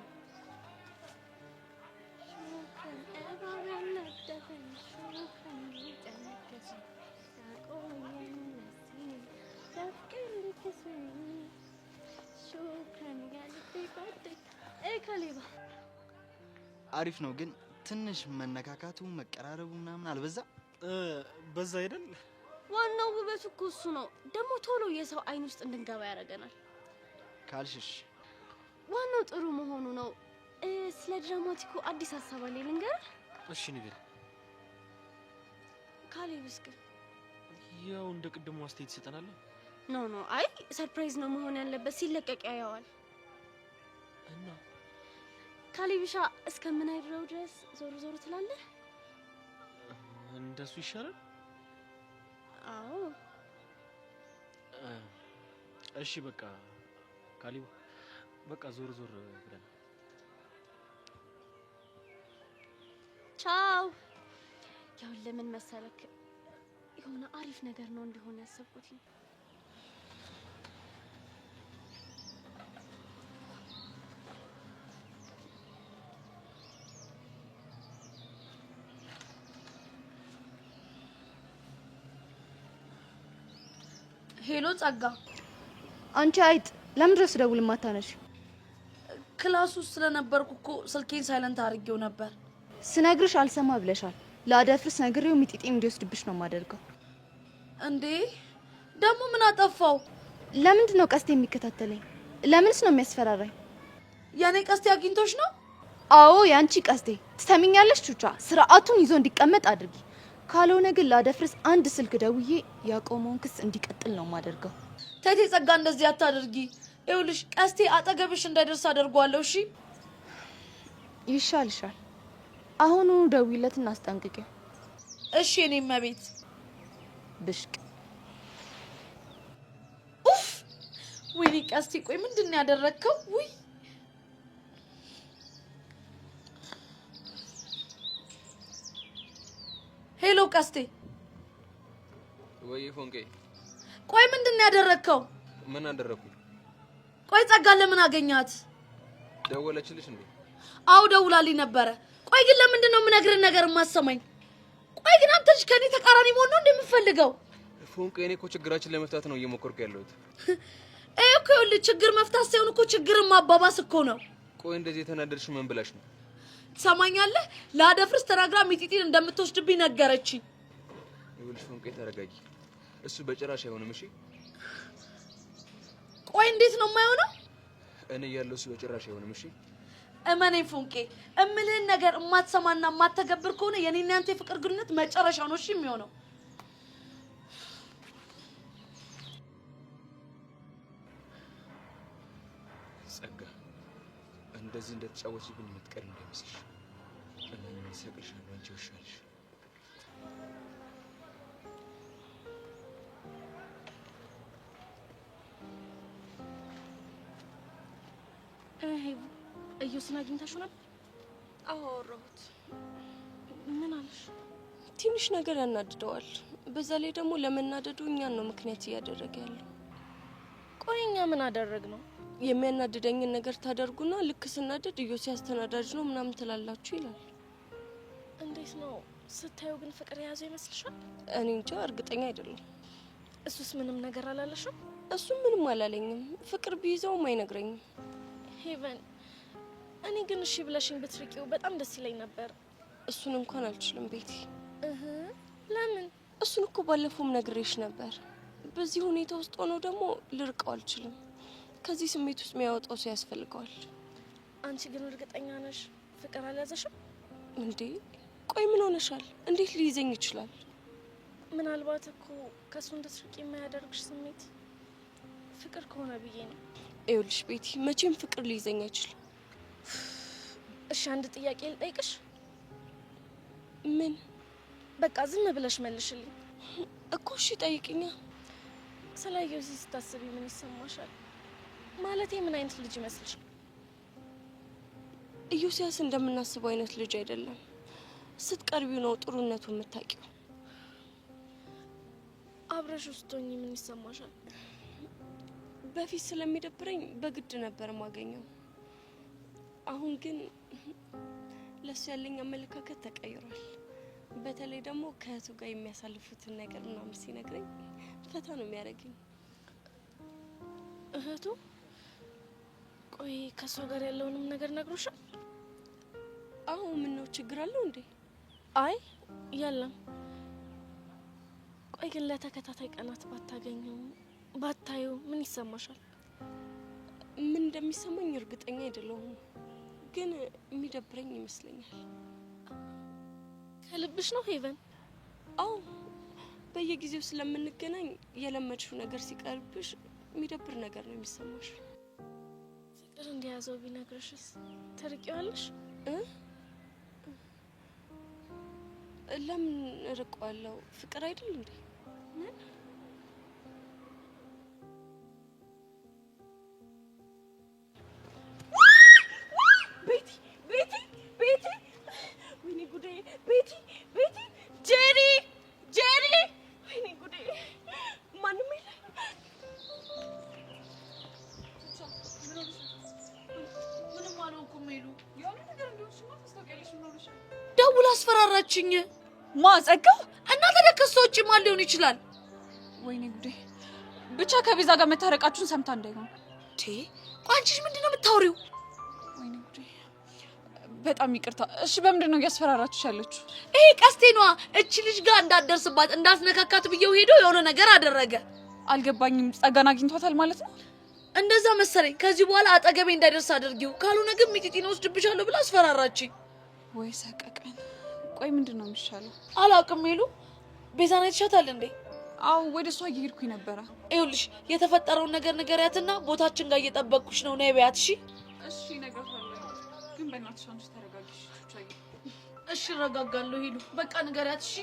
ሹከን እባብ ያልነደፈን ሹከን ሊጠነከስ ያቆየን ለዚህ ለፍቅር ልክስኝ ሹከን ያልቤ ጓደኝ ከሌባ አሪፍ ነው ግን ትንሽ መነካካቱ መቀራረቡ ምናምን አልበዛ? በዛ አይደል? ዋናው ውበቱ እኮ እሱ ነው። ደግሞ ቶሎ የሰው አይን ውስጥ እንድንገባ ያደርገናል። ካልሽሽ ዋናው ጥሩ መሆኑ ነው። ስለ ድራማቲኩ አዲስ ሀሳብ አለ ልንገርህ። እሺ ንገር። ካሌብስ ግን ያው እንደ ቅድሙ አስተያየት ይሰጠናል። ኖ አይ ሰርፕራይዝ ነው መሆን ያለበት። ሲለቀቅ ያየዋል። እና ካሊብሻ እስከምናይድረው ድረስ ዞር ዞር ትላለህ? እንደሱ ይሻላል? አዎ። እሺ በቃ ካሊብ በቃ ዞር ዞር ብለን ቻው። ያው ለምን መሰለክ የሆነ አሪፍ ነገር ነው እንዲሆን ያሰብኩት። ሄሎ ጸጋ፣ አንቺ አይጥ ለምን ድረስ ደውል ማታነሽ? ክላስ ውስጥ ስለነበርኩ እኮ ስልኬን ሳይለንት አድርጌው ነበር። ስነግርሽ አልሰማ ብለሻል። ለአደፍርስ ነግሬው ሚጢጢ እንዲወስድብሽ ነው ማደርገው። እንዴ ደግሞ ምን አጠፋው? ለምንድን ነው ቀስቴ የሚከታተለኝ? ለምንስ ነው የሚያስፈራራኝ? ያኔ ቀስቴ አግኝቶሽ ነው? አዎ ያንቺ ቀስቴ። ትሰሚኛለሽ ቹቻ፣ ስርዓቱን ይዞ እንዲቀመጥ አድርጊ። ካልሆነ ግን ለአደፍርስ አንድ ስልክ ደውዬ ያቆመውን ክስ እንዲቀጥል ነው ማደርገው። ተይቴ ጸጋ፣ እንደዚህ አታድርጊ። ይኸውልሽ ቀስቴ አጠገብሽ እንዳይደርስ አደርጓለሁ። እሺ ይሻልሻል። አሁኑ ደውይለት እና አስጠንቅቂው። እሺ እኔ መቤት ብሽቅ። ኡፍ! ወይኔ ቀስቴ፣ ቆይ ምንድን ነው ያደረግከው? ውይ ሄሎ ቀስቴ። ወይ ፎንቄ፣ ቆይ ምንድን ነው ያደረግከው? ምን አደረኩኝ? ቆይ ጸጋ ለምን አገኛት? ደወለችልሽ እንዴ? አው ደውላልኝ ነበረ። ቆይ ግን ለምንድን ነው የምነግርህ ነገር የማሰማኝ? ቆይ ግን አንተ ልጅ ከኔ ተቃራኒ መሆን ነው እንደምፈልገው? ፎንቄ፣ እኔ እኮ ችግራችን ለመፍታት ነው እየሞከርኩ ያለሁት። እኮ ይኸውልህ ችግር መፍታት ሳይሆን እኮ ችግርን ማባባስ እኮ ነው። ቆይ እንደዚህ የተናደድሽ ምን ብላሽ ነው? ትሰማኛለህ? ለአደፍርስ ተናግራ ሚጢጢን እንደምትወስድብኝ ነገረችኝ። ይኸውልሽ ፎንቄ ተረጋጊ። እሱ በጭራሽ አይሆንም። እሺ ቆይ እንዴት ነው የማይሆነው? እኔ ያለው እሱ በጭራሽ አይሆንም። እሺ እመኔ ፎንቄ፣ እምልህን ነገር የማትሰማና የማትተገብር ከሆነ የኔና ያንተ የፍቅር ግንኙነት መጨረሻ ነው እሺ የሚሆነው። ጸጋ፣ እንደዚህ እንደተጫወትሽብኝ የምትቀር እንዳይመስልሽ። እኔ እሰቅልሻለሁ፣ አንቺ ውሻልሽ። እዩስን አግኝተሽው ነበር? አዎ አወራሁት። ምን አለሽ? ትንሽ ነገር ያናድደዋል። በዛ ላይ ደግሞ ለመናደዱ እኛን ነው ምክንያት እያደረገ ያለው። ቆይ እኛ ምን አደረግ ነው? የሚያናድደኝን ነገር ታደርጉና ልክ ስናደድ ኢዮስያስ ተናዳጅ ነው ምናምን ትላላችሁ ይላል። እንዴት ነው ስታየው ግን ፍቅር የያዘው ይመስልሻል? እኔ እንጃ፣ እርግጠኛ አይደለም። እሱስ ምንም ነገር አላለሽም? እሱም ምንም አላለኝም። ፍቅር ቢይዘውም አይነግረኝም። ሄቨን፣ እኔ ግን እሺ ብለሽኝ ብትርቂው በጣም ደስ ይለኝ ነበር። እሱን እንኳን አልችልም ቤቲ። ለምን? እሱን እኮ ባለፈውም ነግሬሽ ነበር። በዚህ ሁኔታ ውስጥ ሆኖ ደግሞ ልርቀው አልችልም። ከዚህ ስሜት ውስጥ የሚያወጣው ሰው ያስፈልገዋል። አንቺ ግን እርግጠኛ ነሽ ፍቅር አልያዘሽም እንዴ? ቆይ ምን ሆነሻል? እንዴት ሊይዘኝ ይችላል? ምናልባት እኮ ከሱ እንድትርቂ የማያደርግሽ ስሜት ፍቅር ከሆነ ብዬ ነው። ይኸውልሽ ቤቲ፣ መቼም ፍቅር ሊይዘኝ አይችልም። እሺ አንድ ጥያቄ ልጠይቅሽ። ምን? በቃ ዝም ብለሽ መልሽልኝ እኮ። እሺ ጠይቅኛ። ስለ ኢዮስ ስታስቢ ምን ይሰማሻል? ማለቴ ምን አይነት ልጅ ይመስልሻል? ኢዮስያስ እንደምናስበው አይነት ልጅ አይደለም። ስትቀርቢው ነው ጥሩነቱን የምታውቂው። አብረሽ ውስጥ ሆኜ ምን ይሰማሻል? በፊት ስለሚደብረኝ በግድ ነበር ማገኘው። አሁን ግን ለሱ ያለኝ አመለካከት ተቀይሯል። በተለይ ደግሞ ከእህቱ ጋር የሚያሳልፉትን ነገር ምናምን ሲነግረኝ ፈታ ነው የሚያደርገኝ። እህቱ? ቆይ ከሷ ጋር ያለውንም ነገር ነግሮሻል? አሁን ምን ነው ችግር አለው እንዴ? አይ የለም። ቆይ ግን ለተከታታይ ቀናት ባታገኘው ባታዩ ምን ይሰማሻል? ምን እንደሚሰማኝ እርግጠኛ አይደለሁም፣ ግን የሚደብረኝ ይመስለኛል። ከልብሽ ነው ሄቨን? አዎ፣ በየጊዜው ስለምንገናኝ የለመድሽው ነገር ሲቀርብሽ የሚደብር ነገር ነው የሚሰማሽ። ፍቅር እንዲያዘው ቢነግርሽስ ትርቂዋለሽ? ለምን እርቀዋለሁ? ፍቅር አይደል እንዴ? ምን ቤቲ ቤቲ ቤቲ ወይኔ ጉዴ! ቤቲ ቤቲ ጄሪ ጄሪ ወይኔ ጉዴ! ማንም የለ። ምንም አልሆንኩም ሄሉ። የሆነ ነገር እንደሆንሽ ታስታውቂያለሽ። ደውላ አስፈራራችኝ። ማጸጋ እና ተደከሶ ውጪ ማን ሊሆን ይችላል? ወይኔ ጉዴ! ብቻ ከቤዛ ጋር መታረቃችሁን ሰምታ እንዳይሆን። አንቺስ ምንድነው የምታወሪው? ወይኔ ጉዴ! በጣም ይቅርታ። እሺ በምንድን ነው እያስፈራራችሽ ያለችው? ይሄ ቀስቴ ነዋ። እቺ ልጅ ጋር እንዳትደርስባት እንዳትነካካት ብዬው ሄዶ የሆነ ነገር አደረገ። አልገባኝም። ጸጋን አግኝቷታል ማለት ነው? እንደዛ መሰለኝ። ከዚህ በኋላ አጠገቤ እንዳይደርስ አድርጊው፣ ካልሆነ ግን ሚጢጢን ወስድብሻለሁ ብላ አስፈራራችኝ። ወይ ሰቀቀን። ቆይ ምንድን ነው የሚሻለው? አላውቅም። ሄሉ ቤዛን አይተሻታል እንዴ? አዎ ወደ እሷ እየሄድኩኝ ነበረ። ይኸውልሽ የተፈጠረውን ነገር ንገሪያትና ቦታችን ጋር እየጠበቅኩሽ ነው። ነይ በያት። እሺ እሺ እነግረዋለሁ። ግን በእናትሽ አንቺ ተረጋጊሽ። እሺ እረጋጋለሁ። ሄሉ በቃ ንገሪያት። እሺ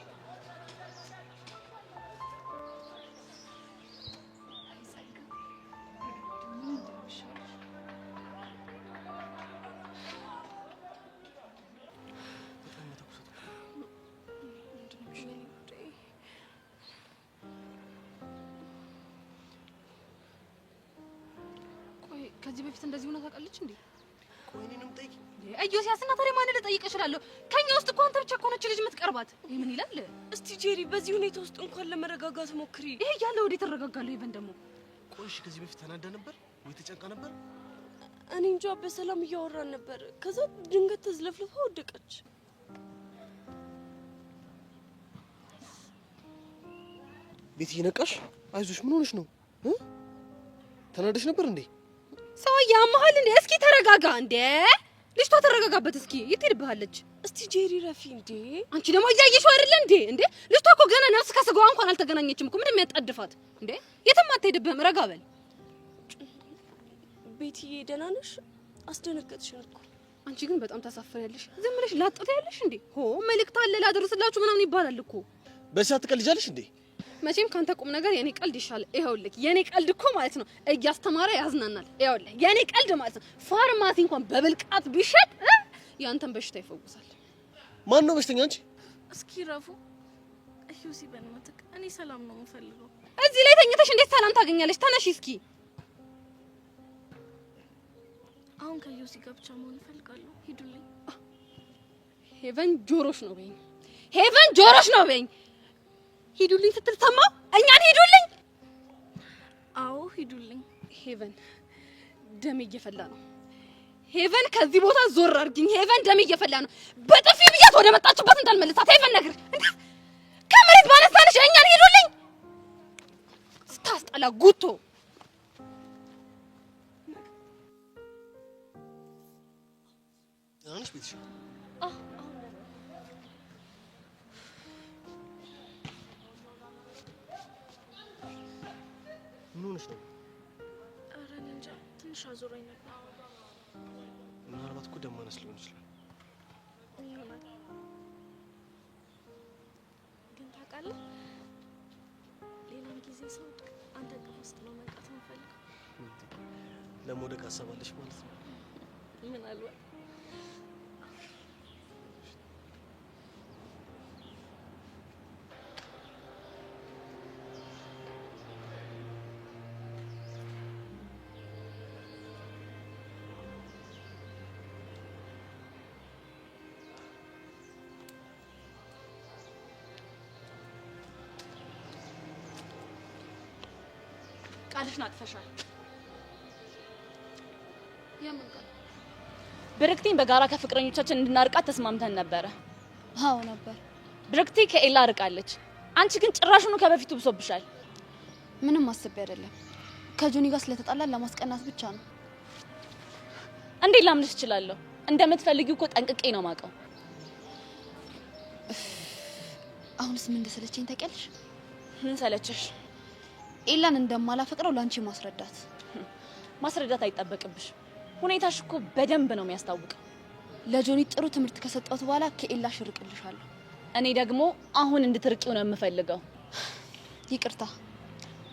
ከዚህ በፊት እንደዚህ ሆነ ታውቃለች እንዴ? ቆይ እኔንም ጠይቂ። ኢዮስያስና ታዲያ ማንን ልጠይቅ እችላለሁ? ከኛ ውስጥ እኮ አንተ ብቻ እኮ ነች ልጅ የምትቀርባት። ይሄ ምን ይላል? እስቲ ጄሪ በዚህ ሁኔታ ውስጥ እንኳን ለመረጋጋት ሞክሪ። ይሄ ያለ ወዴት ተረጋጋለሁ? ይበን ደግሞ ቆይሽ ከዚህ በፊት ተናዳ ነበር ወይ ተጨንቃ ነበር? እኔ እንጃ። በሰላም እያወራን ነበር። ከዛ ድንገት ተዝለፍልፋ ወደቀች። ቤት እየነቃሽ? አይዞሽ ምን ሆነሽ ነው? ተናደሽ ነበር እንዴ? ሰው ያመሃል እንዴ? እስኪ ተረጋጋ እንዴ! ልጅቷ ተረጋጋበት እስኪ። ይትሄድብሃለች። እስቲ ጄሪ ረፊ እንዴ! አንቺ ደግሞ እያየሽው አይደል እንዴ? እንዴ ልጅቷ እኮ ገና ነፍስ ከስጋዋ እንኳን አልተገናኘችም እኮ። ምንም ያጣድፋት እንዴ? የትም አትሄድብህም። ረጋ በል። ቤትዬ ደህና ነሽ? አስደነገጥሽን እኮ። አንቺ ግን በጣም ታሳፍሪያለሽ። ዝም ብለሽ ላጥታ ያለሽ እንዴ? ሆ መልእክት አለ ላደርስላችሁ ምናምን ይባላል እኮ። በዛ ትቀልጃለሽ እንዴ? መቼም ካንተ ቁም ነገር የኔ ቀልድ ይሻላል። ይኸውልህ የኔ ቀልድ እኮ ማለት ነው እያስተማረ ያዝናናል። ይኸውልህ የኔ ቀልድ ማለት ነው ፋርማሲ እንኳን በብልቃት ቢሸጥ ያንተን በሽታ ይፈውሳል። ማን ነው በሽተኛ? አንቺ። እስኪ ረፉ እዩሲ በእናትህ፣ እኔ ሰላም ነው የምፈልገው። እዚህ ላይ ተኝተሽ እንዴት ሰላም ታገኛለሽ? ተነሺ እስኪ። አሁን ከዩሲ ጋር ብቻ መሆን እፈልጋለሁ። ሂዱልኝ። ሄቨን ጆሮሽ ነው በይኝ። ሄቨን ጆሮሽ ነው በይኝ። ሂዱልኝ ስትል ሰማው? እኛን ሂዱልኝ። አዎ ሂዱልኝ። ሄቨን ደም እየፈላ ነው። ሄቨን ከዚህ ቦታ ዞር አድርጊኝ። ሄቨን ደም እየፈላ ነው። በጥፊ ብያት ወደ መጣችበት እንዳልመልሳት። ሄቨን ነግር እንዴ ከመሬት ባነሳንሽ እኛን ሂዱልኝ። ስታስጠላ ጉቶ። አንቺ ቤትሽ ምን ሆነሽ ነው? ኧረ እኔ እንጃ ትንሽ አዞረኝ ነበር። ምናልባት እኮ ደም ማነስ ሊሆን ይችላል። ይሆናል። ግን ታውቃለህ ሌላም ጊዜ ስወድቅ አንተ እቅፍ ውስጥ ነው መንቃት የምፈልገው። ለመውደቅ አሰባለሽ ማለት ነው? ምናልባት ቃልሽን አጥፈሻል። የምን ቃል? ብርክቲን በጋራ ከፍቅረኞቻችን እንድናርቃት ተስማምተን ነበረ። አዎ ነበር። ብርክቲ ከኤላ ርቃለች። አንቺ ግን ጭራሹኑ ከበፊቱ ብሶብሻል። ምንም አስቤ አይደለም። ከጆኒ ጋር ስለተጣላን ለማስቀናት ብቻ ነው። እንዴት ላምንሽ እችላለሁ? እንደምትፈልጊው እኮ ጠንቅቄ ነው ማውቀው። አሁንስ ምን እንደሰለቸኝ ታውቂያለሽ? ምን ሰለቸሽ? ኤላን እንደማላፈቅረው ላንቺ ማስረዳት። ማስረዳት አይጠበቅብሽ። ሁኔታሽ እኮ በደንብ ነው የሚያስታውቀው። ለጆኒ ጥሩ ትምህርት ከሰጠሁት በኋላ ከኤላ ሽርቅልሻለሁ። እኔ ደግሞ አሁን እንድትርቂው ነው የምፈልገው። ይቅርታ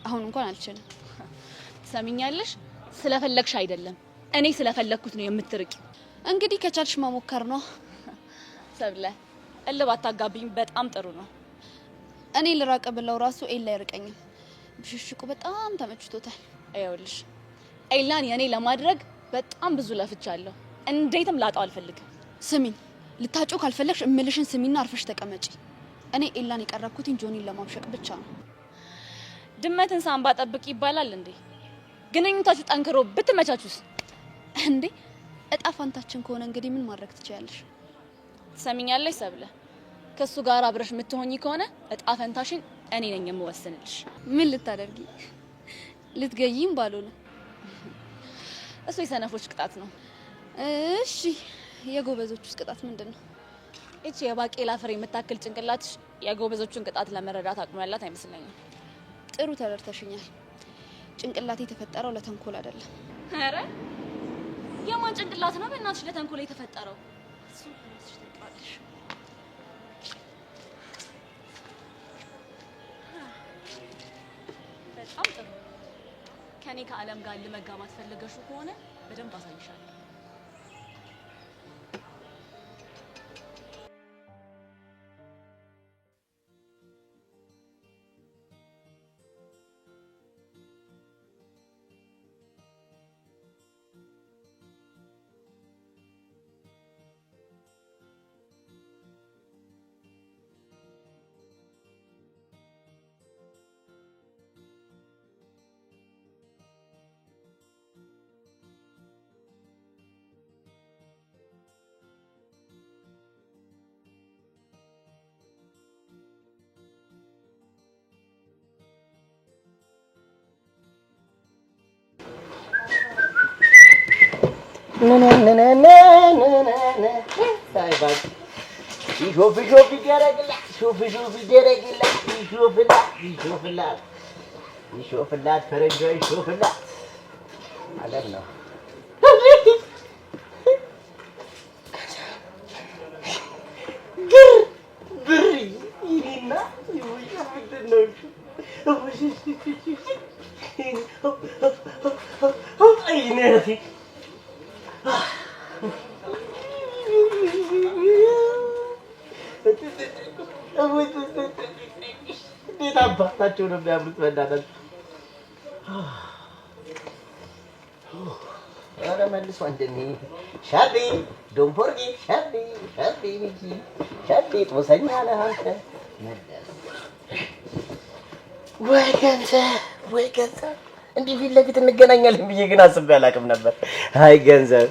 አሁን እንኳን አልችልም። ትሰሚኛለሽ? ስለፈለግሽ አይደለም እኔ ስለፈለግኩት ነው የምትርቂው። እንግዲህ ከቻልሽ መሞከር ነው። ሰብለ እልባት ታጋቢኝ በጣም ጥሩ ነው። እኔ ልራቅ ብለው ራሱ ኤላ አይርቀኝም። ብሽሽቁ በጣም ተመችቶታል። አይውልሽ ኤላን የኔ ለማድረግ በጣም ብዙ ለፍቻለሁ። እንዴትም ላጣው አልፈልግም። ስሚኝ፣ ልታጩ ካልፈለግሽ እምልሽን ስሚና አርፈሽ ተቀመጪ። እኔ ኤላን የቀረብኩትኝ ጆኒን ለማምሸቅ ብቻ ነው። ድመትን ሳምባ ጠብቅ ይባላል እንዴ? ግንኙነታችሁ ጠንክሮ ብትመቻቹስ እንዴ? እጣ ፋንታችን ከሆነ እንግዲህ ምን ማድረግ ትችያለሽ? ትሰሚኛለሽ ሰብለ፣ ከሱ ጋር አብረሽ የምትሆኚ ከሆነ እጣ ፈንታሽን እኔ ነኝ የምወስንልሽ። ምን ልታደርጊ? ልትገይም ባልሆነ እሱ የሰነፎች ቅጣት ነው። እሺ የጎበዞቹስ ቅጣት ምንድነው? እቺ የባቄላ ፍሬ የምታክል ጭንቅላትሽ የጎበዞቹን ቅጣት ለመረዳት አቅሙ ያላት አይመስለኝም። ጥሩ ተረድተሽኛል። ጭንቅላቴ የተፈጠረው ለተንኮል አይደለም። አረ የማን ጭንቅላት ነው በእናትሽ ለተንኮል የተፈጠረው? እሱ ራስሽ ታውቂዋለሽ። በጣም ጥሩ። ከኔ ከዓለም ጋር ለመጋባት ፈልገሽ ከሆነ በደንብ አሳይሻለሁ። ይሾፍላት ፈረንጆ ይሾፍላት አለም ነው። ግር ብሪ ይሄና ይውሻ ምንድነው? አይነቴ እንዴት አባታቸው ነው የሚያምሩት! በእናታቸው ኧረ መልስ ወንድሜ ሻቤ ዶንት ፎርጌት ሻቤ ሻቤ ሚኪ ሻቤ ጦሰኛ ነህ አንተ። ወይ ገንዘብ እንዲህ ፊት ለፊት እንገናኛለን ብዬ ግን አስቤ አላውቅም ነበር። አይ ገንዘብ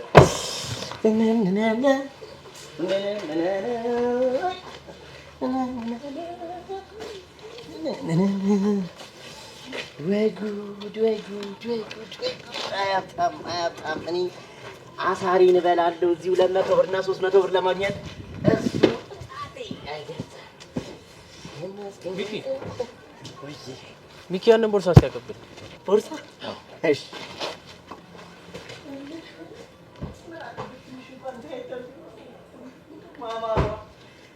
ወይ ጉድ! አያጣም። እኔ አሳሪን እበላለሁ እዚሁ 200 ብርና 300 ብር ለማግኘት እሱ ሚኪ ያንን ቦርሳ ሲያቀብል ቦርሳ እሺ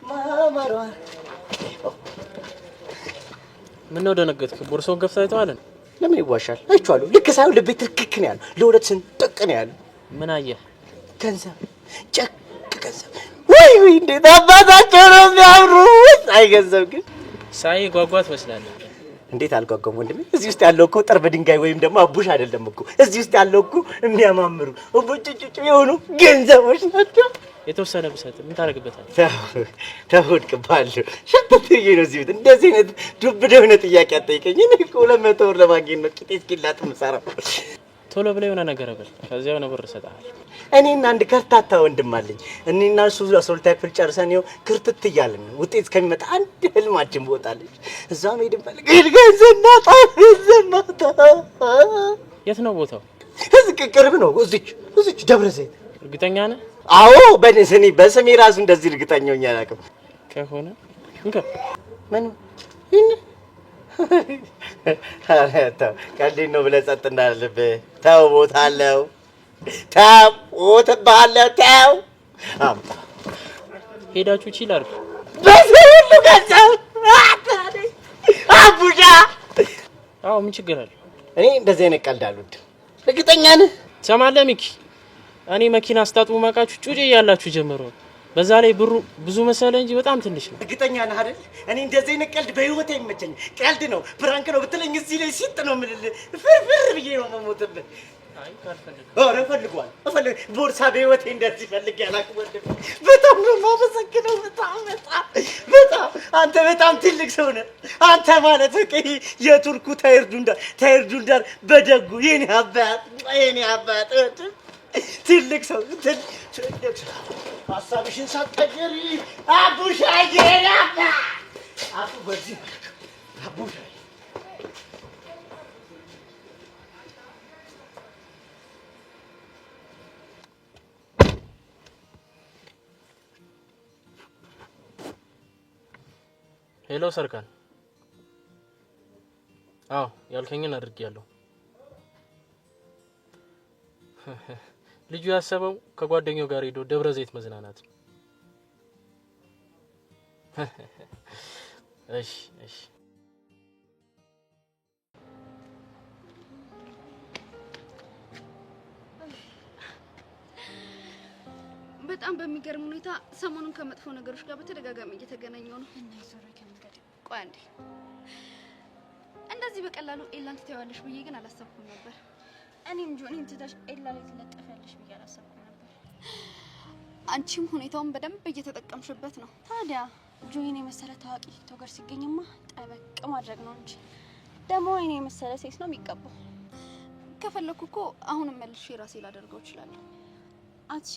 ማማሯ ምን ነው ደነገጥክ? ቦርሳውን ከፍታ አይተዋል? ለምን ይዋሻል? አይቼዋለሁ። ልክ ሳይሆን ልቤ ትክክ ነው ያለው። ለሁለት ስንጥቅ ነው ያለው። ምን አየህ? ገንዘብ ጨቅ ገንዘብ። ወይ እንዴት አባታቸው ነው የሚያምሩት! አይ ገንዘብ ግን ሳይ ጓጓት መስላለህ። እንዴት አልጓጓም ወንድሜ? እዚህ ውስጥ ያለው እኮ ጥርብ ድንጋይ ወይም ደግሞ አቡሽ አይደለም እኮ። እዚህ ውስጥ ያለው እኮ የሚያማምሩ ቡጭጭጭ የሆኑ ገንዘቦች ናቸው። የተወሰነ ብሰጥ ምን ታደርግበታለህ? ተወድቅባለሁ። ሸተትዬ ነው እዚህ ቤት እንደዚህ አይነት ዱብ የሆነ ጥያቄ አትጠይቀኝ። እኔ እኮ 200 ብር ለማግኘት ነው ቂጤ እስኪላጥ የምሰራው። ቶሎ ብለህ የሆነ ነገር በል፣ ከዚያ የሆነ ብር እሰጥሃለሁ። እኔና አንድ ከርታታ ወንድም አለኝ። እኔና እሱ 12ኛ ክፍል ጨርሰን ይኸው ክርትት እያልን ነው። ውጤት እስከሚመጣ አንድ ህልማችን ቦታለች። እዛም ሄድን ፈልግ ገንዘብ ናታ። የት ነው ቦታው? እዚህ ቅርብ ነው። እዚች ደብረ ዘይት። እርግጠኛ ነህ? አዎ በስሜ ራሱ እንደዚህ እርግጠኛ ሆኜ አላውቅም። ከሆነ እንካ ምን ኧረ ተው ቀልዴን ነው ብለህ ጸጥ እንዳለብህ። ተው ቦታ አለው ታው ወተባለ ታው አምጣ ሄዳችሁ ይችላል በሰሉ ገንዘብ አቡሻ አዎ ምን ችግር አለ እኔ እንደዚህ አይነት ቀልድ አልወድም እርግጠኛ ነህ ሰማለህ ሚኪ እኔ መኪና አስታጥቡ ማቃችሁ ጩጬ ያላችሁ ጀመሩ በዛ ላይ ብሩ ብዙ መሰለ እንጂ በጣም ትንሽ ነው እርግጠኛ ነህ አይደል እኔ እንደዚህ አይነት ቀልድ በህይወቴ አይመቸኝም ቀልድ ነው ፕራንክ ነው ብትለኝ እዚህ ላይ ሲጥ ነው የምልልህ ፍርፍር ብዬ ነው የምሞትብህ አይ ካልፈልግ ኧረ እፈልገዋለሁ እፈልግ ቦርሳ በህይወቴ እንደዚህ ፈልጌ አላውቅም ወንድም በጣም ነው የማመሰግነው በጣም አንተ በጣም ትልቅ ሰው ነህ አንተ ማለት በቃ የቱርኩ ታይር ዱንዳር በደጉ የኔ አባት ትልቅ ሰው ትልቅ ሰው ሀሳብሽን ሳትቀይሪ አቡሻዬ አቡ በዚህ አቡሻዬ ሄሎ ሰርካን አዎ ያልከኝን አድርጌያለሁ ልጁ ያሰበው ከጓደኛው ጋር ሄዶ ደብረ ዘይት መዝናናት እሺ በጣም በሚገርም ሁኔታ ሰሞኑን ከመጥፎ ነገሮች ጋር በተደጋጋሚ እየተገናኘው ነው እና ይዞር ከመንገድ ቆይ አንዴ እንደዚህ በቀላሉ ኤላን ትተዋለሽ ብዬ ግን አላሰብኩም ነበር እኔም ጆኒን ትተሽ ኤላ ላይ ትለጠፋለሽ ብዬ አላሰብኩም ነበር አንቺም ሁኔታውን በደንብ እየተጠቀምሽበት ነው ታዲያ ጆኒን የመሰለ ታዋቂ ቲክቶከር ሲገኝማ ጠበቅ ማድረግ ነው እንጂ ደግሞ እኔ የመሰለ ሴት ነው የሚቀባው ከፈለኩ እኮ አሁንም መልሼ ራሴ ላደርገው እችላለሁ አትሺ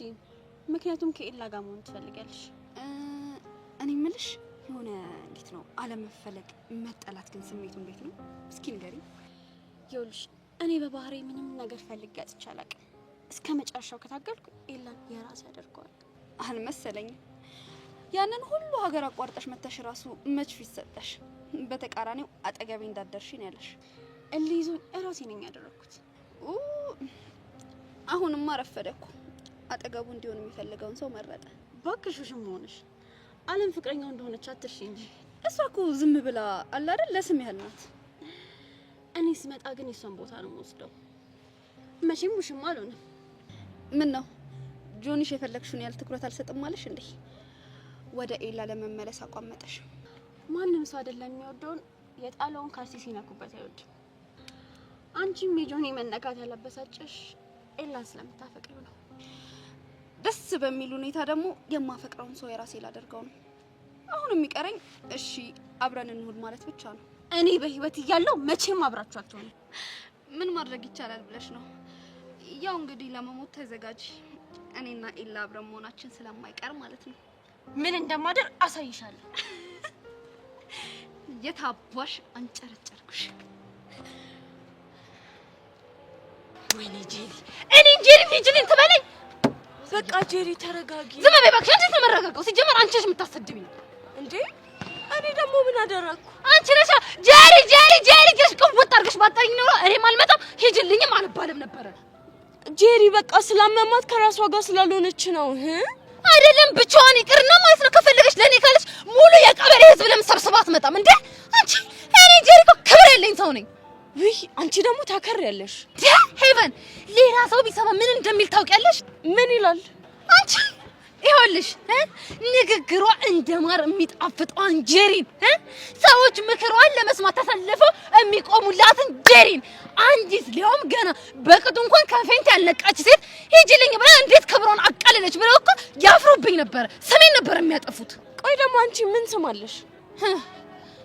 ምክንያቱም ከኤላ ጋር መሆን ትፈልጋለሽ እኔ ምልሽ የሆነ እንዴት ነው አለመፈለግ መጠላት ግን ስሜቱ እንዴት ነው እስኪ ንገሪኝ ይኸውልሽ እኔ በባህሪ ምንም ነገር ፈልጌ አጥቼ አላውቅም እስከ መጨረሻው ከታገልኩ ኤላን የራሴ አደርገዋል አልመሰለኝም ያንን ሁሉ ሀገር አቋርጠሽ መተሽ ራሱ መች ፊት ሰጠሽ በተቃራኒው አጠገቤ እንዳደርሽ ነው ያለሽ እሊዙ ራሴ ነኝ ያደረኩት አሁንማ ረፈደኩ አጠገቡ እንዲሆን የሚፈልገውን ሰው መረጠ ባክሽሽም ሆነሽ አለም ፍቅረኛው እንደሆነች አትርሺ እንጂ እሷ እኮ ዝም ብላ አለ አይደል ለስም ያህል ናት እኔ ስመጣ ግን የሷን ቦታ ነው የምወስደው መቼም ውሽማ አልሆንም ምን ነው ጆኒሽ የፈለግሽውን ያህል ትኩረት አልሰጥም ማለሽ እንዴ ወደ ኤላ ለመመለስ አቋመጠሽ ማንም ሰው አይደለም የሚወደውን የጣለውን ካልሲ ሲነኩበት አይወድም አንቺም የጆኒ መነካት ያለበሳጨሽ ኤላን ስለምታፈቅሪው ነው ደስ በሚል ሁኔታ ደግሞ የማፈቅረውን ሰው የራሴ ላደርገው ነው አሁን የሚቀረኝ እሺ አብረን እንሁን ማለት ብቻ ነው እኔ በህይወት እያለሁ መቼም አብራችሁ አትሆኑ ምን ማድረግ ይቻላል ብለሽ ነው ያው እንግዲህ ለመሞት ተዘጋጂ እኔና ኤላ አብረን መሆናችን ስለማይቀር ማለት ነው ምን እንደማደር አሳይሻለሁ የታባሽ አንጨረጨርኩሽ ወይኔ ጄሪ እኔ ጄሪ ፊጅልን ትበለኝ በቃ ጄሪ ተረጋጊ ዝም በይ እባክሽ አንቺ ተመረጋጋው ሲጀመር አንቺ ነሽ የምታሰድብኝ እንዴ እኔ ደግሞ ምን አደረኩ አንቺ ነሽ ጄሪ ጀሽ ቆወጥ አድርገሽ ባጣኝ ነው እኔም አልመጣም ሂጅልኝም አልባልም ነበር ጄሪ በቃ ስላመማት ከራሷ ጋር ስላልሆነች ነው አይደለም ብቻዋን ይቅርና ማለት ነው ከፈለገሽ ለኔ ካለሽ ሙሉ የቀበሌ ህዝብ ለምሰብስባት መጣም እንዴ አንቺ እኔ ጄሪ ክብር ያለኝ ሰው ነኝ ውይ አንቺ ደግሞ ታከሪያለሽ ሄቨን ሌላ ሰው ቢሰማ ምን እንደሚል ታውቂያለሽ ምን ይላል አንቺ ይኸውልሽ ንግግሯ እንደማር የሚጣፍጠው ጄሪን ሰዎች ምክሯን ለመስማት ተሰልፈው የሚቆሙላትን ጄሪን አንዲት ሊያውም ገና በቅጡ እንኳን ከፌንት ያልነቃች ሴት ሂጂልኝ ብላ እንዴት ክብሯን አቃለለች ብለው እኮ ያፍሩብኝ ነበር ስሜን ነበር የሚያጠፉት ቆይ ደግሞ አንቺ ምን ስማለሽ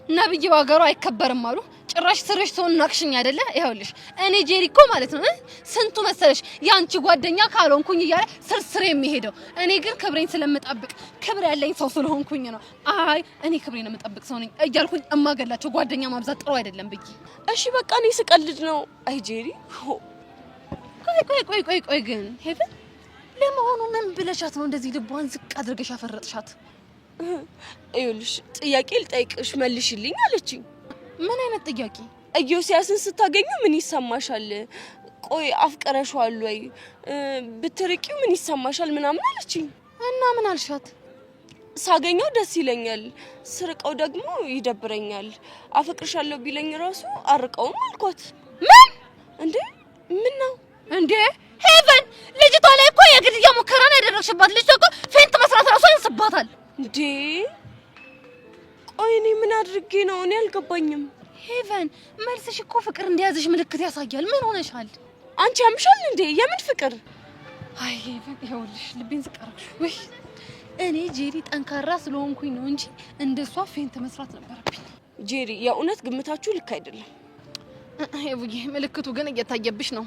ነብይ ባገሩ አይከበርም አሉ ጭራሽ ስርሽ ሰውን ናክሽኝ አይደለ ይኸውልሽ እኔ ጄሪኮ ማለት ነው ስንቱ መሰለሽ ያንቺ ጓደኛ ካልሆንኩኝ እያለ ስርስር የሚሄደው እኔ ግን ክብሬን ስለምጠብቅ ክብር ያለኝ ሰው ስለሆንኩኝ ነው አይ እኔ ክብሬን የምጠብቅ ሰው ነኝ እያልኩኝ እማገላቸው ጓደኛ ማብዛት ጥሩ አይደለም ብዬ እሺ በቃ እኔ ስቀልድ ነው አይ ጄሪ ቆይ ግን ሄቨን ለመሆኑ ምን ብለሻት ነው እንደዚህ ልቧን ዝቅ አድርገሽ አፈረጥሻት ይኸውልሽ ጥያቄ ልጠይቅሽ መልሽልኝ አለችኝ ምን አይነት ጥያቄ ኢዮስያስን ስታገኙ ምን ይሰማሻል ቆይ አፍቀረሽዋል ወይ ብትርቂው ምን ይሰማሻል ምናምን አለችኝ። እና ምን አልሻት? ሳገኘው ደስ ይለኛል፣ ስርቀው ደግሞ ይደብረኛል። አፈቅርሻለሁ ቢለኝ ራሱ አርቀውም አልኳት። ምን እንዴ? ምን ነው እንዴ? ሄቨን ልጅቷ ላይ እኮ የግድያ ሙከራ ነው ያደረግሽባት። ልጅቷ እኮ ፌንት መስራት ራሱ ያንስባታል። እንዴ? ቆይ እኔ ምን አድርጌ ነው? እኔ አልገባኝም። ሄቨን መልስሽ እኮ ፍቅር እንደያዝሽ ምልክት ያሳያል። ምን ሆነሻል? አንቺ ያምሻል እንዴ? የምን ፍቅር? አይ ሄቨን ይኸውልሽ ልቤን ዝቀረክሽ። ወይ እኔ ጄሪ ጠንካራ ስለሆንኩኝ ነው እንጂ እንደሷ ፌንት መስራት ነበረብኝ። ጄሪ የእውነት ግምታችሁ ልክ አይደለም። ሄቡዬ ምልክቱ ግን እየታየብሽ ነው።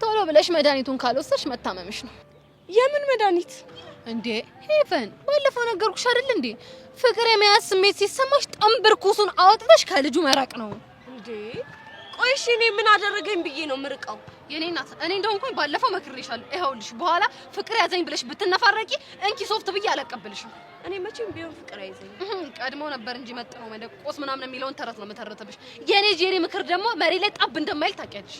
ቶሎ ብለሽ መድኃኒቱን ካልወሰድሽ መታመምሽ ነው። የምን መድኃኒት እንዴ? ሄቨን ባለፈው ነገርኩሽ አይደል እንዴ? ፍቅር የመያዝ ስሜት ሲሰማሽ ጠንብርኩሱን አውጥተሽ ከልጁ መራቅ ነው እንዴ? ቆይ እሺ እኔ ምን አደረገኝ ብዬ ነው ምርቀው? የኔ እናት እኔ እንደሆንኩኝ ባለፈው መክሬሻለሁ። ይኸውልሽ በኋላ ፍቅር ያዘኝ ብለሽ ብትነፋረቂ እንኪ ሶፍት ብዬ አላቀብልሽም። እኔ መቼም ቢሆን ፍቅር አይዘኝ። ቀድሞ ነበር እንጂ መጥኖ መደቆስ ምናምን የሚለውን ተረት ነው መተረተብሽ። የኔ ጄሪ ምክር ደግሞ መሪ ላይ ጣብ እንደማይል ታውቂያለሽ።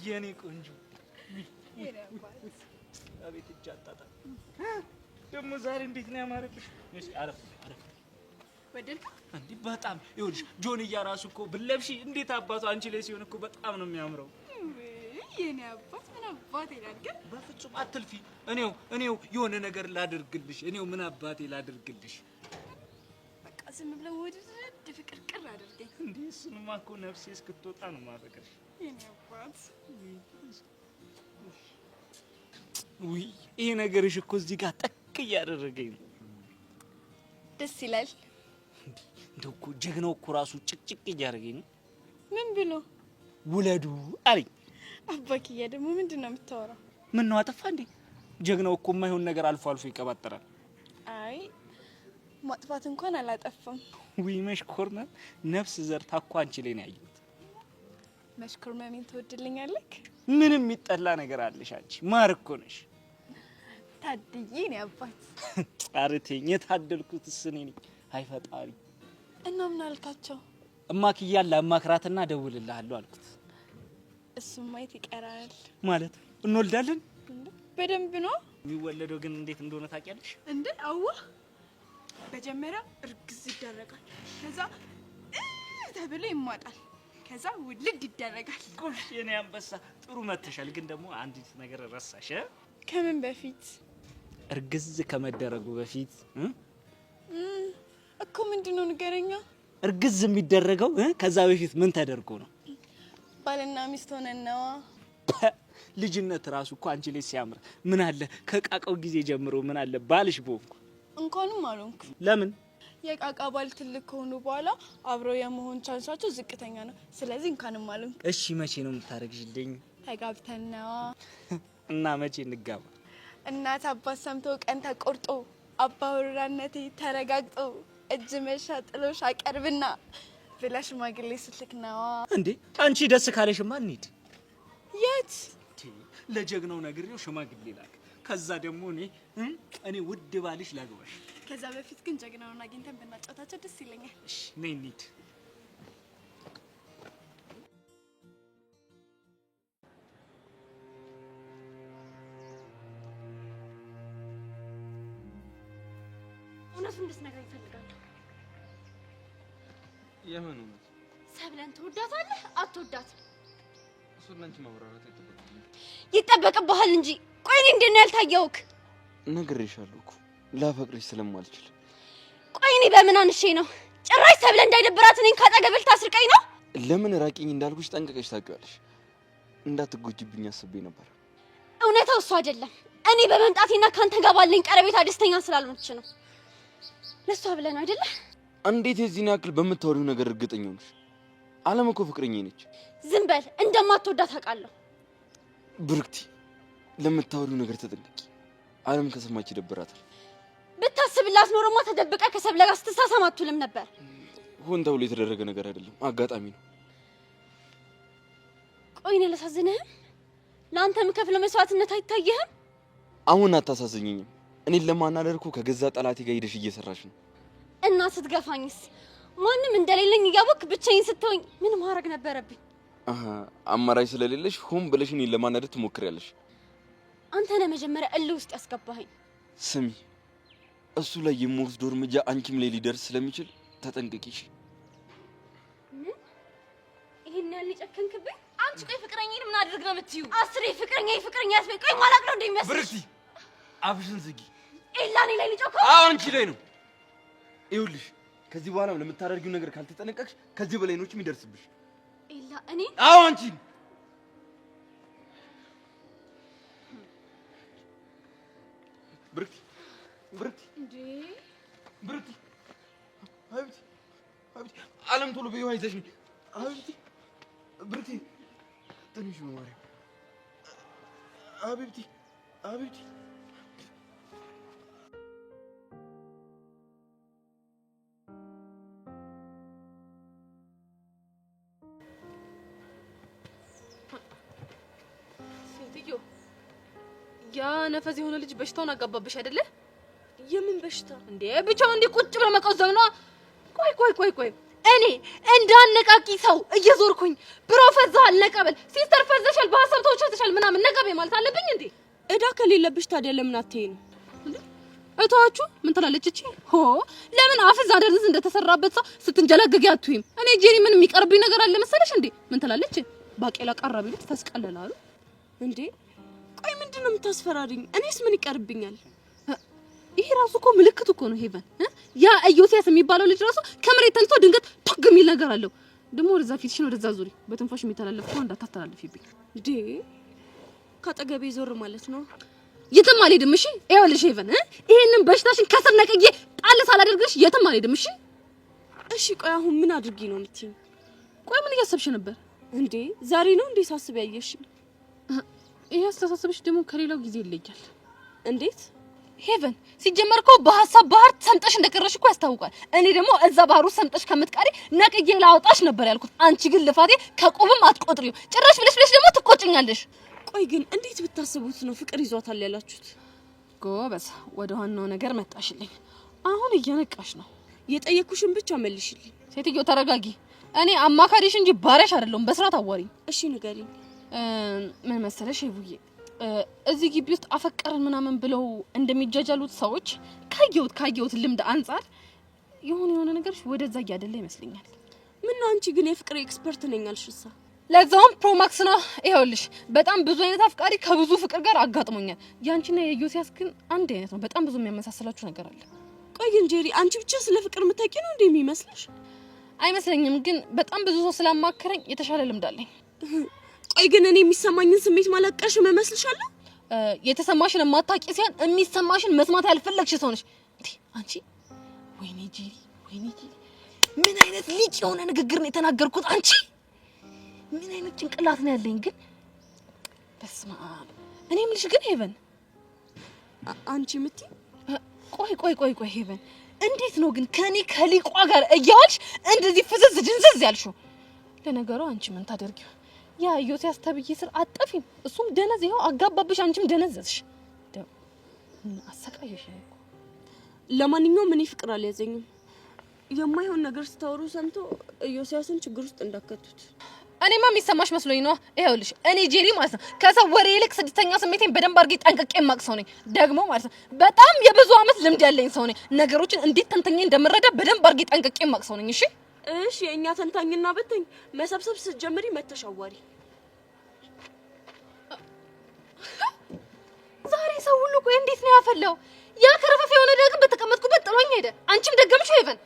የኔ ቆንጆ አቤት እጅ አጣጣ ደግሞ ዛሬ እንዴት ነው ያማረብሽ? እሺ አረፍ አረፍ ወደድክ እንዴ? በጣም ይኸውልሽ ጆንያ ራሱ እኮ ብለብሺ እንዴት አባቱ አንቺ ላይ ሲሆን እኮ በጣም ነው የሚያምረው። የኔ አባት ምን አባቴ ላድርግ? በፍጹም አትልፊ። እኔው የሆነ ነገር ላድርግልሽ። እኔው ምን አባቴ ላድርግልሽ? በቃ ዝም ብለው ወድድ ፍቅር ቅር አድርገኝ። እንዴ እሱንማ እኮ ነፍሴ እስክትወጣ ነው ማፈቅርሽ። የኔ አባት ውይ ይሄ ነገርሽ እኮ እዚህ ጋር ጠቅ እያደረገኝ ነው። ደስ ይላል። እንደው እኮ ጀግናው እኮ ራሱ ጭቅጭቅ እያደረገኝ ነው። ምን ብሎ ውለዱ አለኝ። አባክዬ ደግሞ ምንድነው የምታወራው? ምን ነው አጠፋ እንዴ? ጀግናው እኮ የማይሆን ነገር አልፎ አልፎ ይቀባጠራል። አይ ማጥፋት እንኳን አላጠፋም። ውይ መሽኮርመም ነፍስ ዘርታ እኮ አንቺ ላይ ነው ያየሁት። መሽኮርመሜን ትወድልኛለህ? ምንም የሚጠላ ነገር አለሽ አንቺ? ማር እኮ ነሽ። ታድዬ ነው አባት። አርቴኝ የታደልኩት እኔ ነኝ። አይ ፈጣሪ። እና ምን አልካቸው? እማክያላ አማክራትና ደውልልሃለሁ አልኩት። እሱም ማየት ይቀራል ማለት እንወልዳለን። በደንብ ነው የሚወለደው። ግን እንዴት እንደሆነ ታውቂያለሽ እንዴ? አዋ በመጀመሪያ እርግዝ ይደረጋል። ከዛ ተብሎ ይሟጣል። ከዛ ውልድ ይደረጋል። ጎሽ የኔ አንበሳ ጥሩ መተሻል። ግን ደግሞ አንዲት ነገር ረሳሽ። ከምን በፊት? እርግዝ ከመደረጉ በፊት እኮ ምንድነው ንገረኛ። እርግዝ የሚደረገው ከዛ በፊት ምን ተደርጎ ነው? ባልና ሚስት ሆነን ነዋ። ልጅነት ራሱ እኮ አንቺ ላይ ሲያምር ምን አለ ከቃቃው ጊዜ ጀምሮ ምን አለ ባልሽ ቦንኩ። እንኳንም አልሆንኩ። ለምን? የቃቃ ባል ትልቅ ከሆኑ በኋላ አብረው የመሆን ቻንሳቸው ዝቅተኛ ነው። ስለዚህ እንኳንም አልሆንኩ። እሺ መቼ ነው የምታረግሽልኝ? ተጋብተን ነዋ። እና መቼ እንጋባ? እናት አባት ሰምቶ ቀን ተቆርጦ አባወራነቴ ተረጋግጦ እጅ መሻ ጥሎሽ አቀርብና ብላ ሽማግሌ ስትልክ ነዋ። እንዴ አንቺ ደስ ካለሽማ እንሂድ። የት? ለጀግናው ነግሬው ሽማግሌ ላክ። ከዛ ደግሞ እኔ ውድ ባልሽ ላግባሽ። ከዛ በፊት ግን ጀግናውን አግኝተን ብናጫውታቸው ደስ ይለኛል። እሺ ነይ እንሂድ። እውነቱን እንድትነግረኝ እፈልጋለሁ። የምን እውነት? ሰብለን ትወዳታለህ አትወዳትም? እሱን አንቺ ማብራራት ይጠበቅብሃል እንጂ። ቆይ እኔ እንዴት ነው ያልታየውክ? ነግሬሻለሁ እኮ ላፈቅርሽ ስለማልችል። ቆይ እኔ በምን አንሼ ነው ጭራሽ ሰብለ እንዳይደብራት እኔን ካጠገብህ ታስርቀኝ ነው? ለምን ራቂኝ እንዳልኩሽ ጠንቅቀሽ ታውቂዋለሽ። እንዳትጎጂብኝ አስቤ ነበር። እውነታው እሱ አይደለም። እኔ በመምጣቴና ካንተ ጋር ባለኝ ቀረቤታ ደስተኛ ስላልሆነች ነው። ለሷ ብለህ ነው አይደለ? እንዴት የዚህን ያክል በምታወሪው ነገር እርግጠኛ ነሽ? አለም እኮ ፍቅረኛዬ ነች። ዝም በል። እንደማትወዳት አውቃለሁ። ብርክቲ ለምታወሪው ነገር ተጠንቀቂ። አለም ከሰማች ይደብራታል። ብታስብላት ኖሮማ ተደብቀ ከሰብለ ጋር ስትሳሳም አትውልም ነበር። ሆን ተብሎ የተደረገ ነገር አይደለም፣ አጋጣሚ ነው። ቆይ እኔ አላሳዝንህም? ለአንተ የምከፍለው መስዋዕትነት አይታየህም? አሁን አታሳዝኝኝ። እኔን ለማናደር እኮ ከገዛ ጠላቴ ጋር ሄደሽ እየሰራሽ ነው። እና ስትገፋኝስ ማንም እንደሌለኝ እያወቅ ብቻዬን ስትሆኝ ምን ማድረግ ነበረብኝ? አማራጭ ስለሌለሽ ሆን ብለሽ እኔን ለማናደር ትሞክሪያለሽ። አንተ ነህ መጀመሪያ እልህ ውስጥ ያስገባኸኝ። ስሚ፣ እሱ ላይ የምወስደው እርምጃ አንቺም ላይ ሊደርስ ስለሚችል ተጠንቅቂሽ። ይሄን ያህል ጨከንክብኝ? አንቺ ቆይ ፍቅረኛዬን ምን አድርግ ነው የምትዩ? አስሬ ፍቅረኛ ያስበኝ። ቆይ ማላቅ ነው እንደሚመስል። ብርክቲ አፍሽን ዝጊ። ኤላኔ ላይ ልጮክ? አዎ አንቺ ላይ ነው። ይኸውልሽ ከዚህ በኋላ ለምታደርጊው ነገር ካልተጠነቀቅሽ ከዚህ በላይ ነው የሚደርስብሽ። ኤላ እኔ? አዎ አንቺ። ብርክቲ እንዴ ብርክቲ አብቲ አለም ቶሎ በይዋ ይዘሽኝ። አብቲ ብርክቲ ትንሽ ነው ማርያም። አብቲ ሴትዮ ያ ነፈስ የሆነ ልጅ በሽታውን አጋባብሽ አይደለ? የምን በሽታ እንዴ? ብቻው እንዲህ ቁጭ ብሎ መቆዘብ ነው። ቆይ እኔ እንዳነቃቂ ሰው እየዞርኩኝ ብሮ ፈዛሃል ነቀበል፣ ሲስተር ፈዘሻል፣ በሐሳብ ተወቻተሻል ምናምን ነቀበል ማለት አለብኝ እንዴ? እዳ ከሌለብሽ ታዲያ ለምን አትይኝ? እታችሁ ምን ትላለች እቺ? ለምን አፍዛ ደርዝ እንደተሰራበት ሰው ስትንጀላገጊ አትይም? እኔ ጄሪ ምን የሚቀርብኝ ነገር አለ መሰለሽ እንዴ? ምን ትላለች? ባቄላ ቀረብ ይሉት ተስቀለላሉ እንዴ? ቆይ ምንድነው የምታስፈራሪኝ? እኔስ ምን ይቀርብኛል? ይሄ ራሱ እኮ ምልክት እኮ ነው ሄቨን። ያ ኢዮስያስ የሚባለው ልጅ ራሱ ከመሬት ተንስቶ ድንገት ቶግ የሚል ነገር አለው። ደግሞ ወደዛ ፊትሽን ወደዛ ዙሪ፣ በትንፋሽ የሚተላለፍ እኮ እንዳታስተላልፊብኝ እንዴ። ካጠገቤ ዞር ማለት ነው። የትም አልሄድም። እሺ ይኸውልሽ ሄቨን፣ ይሄንን በሽታሽን ከስር ነቅዬ ጣል ሳላደርግሽ የትም አልሄድም። እሺ ቆይ አሁን ምን አድርጊ ነው የምትይኝ? ቆይ ምን እያሰብሽ ነበር እንዴ? ዛሬ ነው እንዴ ሳስብ ያየሽ? ይሄ አስተሳሰብሽ ደግሞ ከሌላው ጊዜ ይለያል። እንዴት ሄቨን? ሲጀመር እኮ በሐሳብ ባህር ሰምጠሽ እንደቀረሽ እኮ ያስታውቃል። እኔ ደግሞ እዛ ባህሩ ሰምጠሽ ከምትቀሪ ነቅዬ ላውጣሽ ነበር ያልኩት። አንቺ ግን ልፋቴ ከቁብም አትቆጥሪው። ጭራሽ ብለሽ ደግሞ ትቆጭኛለሽ። ቆይ ግን እንዴት ብታስቡት ነው ፍቅር ይዟታል ያላችሁት? ጎበዝ፣ ወደ ዋናው ነገር መጣሽልኝ። አሁን እየነቃሽ ነው። የጠየኩሽን ብቻ መልሽልኝ። ሴትዮ ተረጋጊ። እኔ አማካሪሽ እንጂ ባሪያሽ አይደለሁም። በስርዓት አዋሪኝ። እሺ ንገሪኝ። ምን መሰለሽ ይቡዬ፣ እዚህ ግቢ ውስጥ አፈቀርን ምናምን ብለው እንደሚጃጃሉት ሰዎች ካየሁት ልምድ አንፃር የሆነ ነገርሽ ወደዛ እያደለ ይመስለኛል። ምን ነው አንቺ ግን የፍቅር ኤክስፐርት ነኝ አልሽሳ? ለዛውም ፕሮማክስ ነው። ይኸውልሽ በጣም ብዙ አይነት አፍቃሪ ከብዙ ፍቅር ጋር አጋጥሞኛል። ያንቺና የኢዮስያስ ግን አንድ አይነት ነው። በጣም ብዙ የሚያመሳስላችሁ ነገር አለ። ቆይ ግን ጄሪ፣ አንቺ ብቻ ስለ ፍቅር የምታውቂ ነው እንዴ የሚመስልሽ? አይመስለኝም፣ ግን በጣም ብዙ ሰው ስላማከረኝ የተሻለ ልምድ አለኝ። ቆይ ግን እኔ የሚሰማኝን ስሜት ማለቀሽ መመስልሻለሁ? የተሰማሽን ማታቂ ሲሆን የሚሰማሽን መስማት ያልፈለግሽ ሰው ነሽ እንዴ አንቺ? ወይኔ ጄሪ፣ ምን አይነት ልጅ የሆነ ንግግር ነው የተናገርኩት? አንቺ ምን አይነት ጭንቅላት ነው ያለኝ? ግን በስመ አብ። እኔ የምልሽ ግን ሄቨን፣ አንቺ የምትይ ቆይ ሄቨን፣ እንዴት ነው ግን ከኔ ከሊቋ ጋር እያዋልሽ እንደዚህ ፍዝዝ ድንዝዝ ያልሽው? ለነገሩ አንቺ ምን ታደርጊው? ያ ኢዮስያስ ተብዬ ስር አጠፊም፣ እሱም ደነዝ፣ ይኸው አጋባብሽ፣ አንቺም ደነዘዝሽ። አሰቃየሽ እኮ። ለማንኛውም እኔ ፍቅር አልያዘኝም። የማይሆን ነገር ስታወሩ ሰምቶ ኢዮስያስን ችግር ውስጥ እንዳከቱት እኔማ የሚሰማሽ መስሎኝ ነው። ይኸውልሽ እኔ ጄሪ ማለት ነው ከሰው ወሬ ይልቅ ስድስተኛ ስሜቴን በደንብ አድርጌ ጠንቅቄ የማውቅ ሰው ነኝ። ደግሞ ማለት ነው በጣም የብዙ አመት ልምድ ያለኝ ሰው ነኝ። ነገሮችን እንዴት ተንተኛ እንደምረዳ በደንብ አድርጌ ጠንቅቄ የማውቅ ሰው ነኝ። እሺ የኛ ተንታኝና በተኝ መሰብሰብ ስትጀምሪ መተሻዋሪ። ዛሬ ሰው ሁሉ ቆይ እንዴት ነው ያፈላው? ያ ከረፈፍ የሆነ ደግም በተቀመጥኩበት ጥሎኝ ሄደ። አንቺም ደገምሽ ሄቨን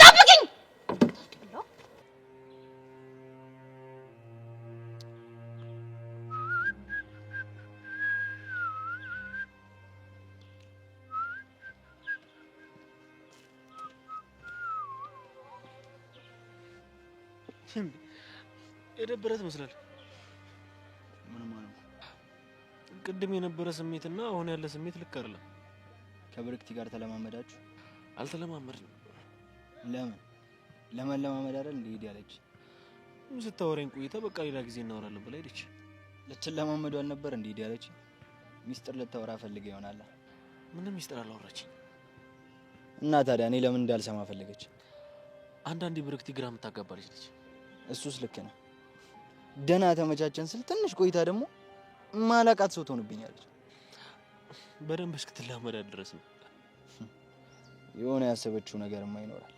ጠብቂኝ። የደበረ ትመስላል። ምን ማለት ነው? ቅድም የነበረ ስሜትና አሁን ያለ ስሜት ልክ አይደለም። ከብርክቲ ጋር ተለማመዳችሁ? አልተለማመድንም። ለመለማመድ አይደል እንዴ ያለች? ምን ስታወራኝ ቆይታ በቃ ሌላ ጊዜ እናወራለን ብላ ሄደች። ልትለማመዱ አልነበር እንዴ ያለች? ሚስጥር ልታወራ ፈልገ ይሆናል። ምንም ሚስጥር አላወራችኝ። እና ታዲያ እኔ ለምን እንዳልሰማ ፈለገች? አንዳንዴ ብርክቲ ግራ የምታጋባ ልጅ ነች። እሱስ ልክ ነው። ደህና ተመቻቸን ስል ትንሽ ቆይታ ደግሞ ማላቃት ሰው ትሆንብኛለች። በደንብ እስክትላመዳት ድረስ ነው። የሆነ ያሰበችው ነገርማ ይኖራል።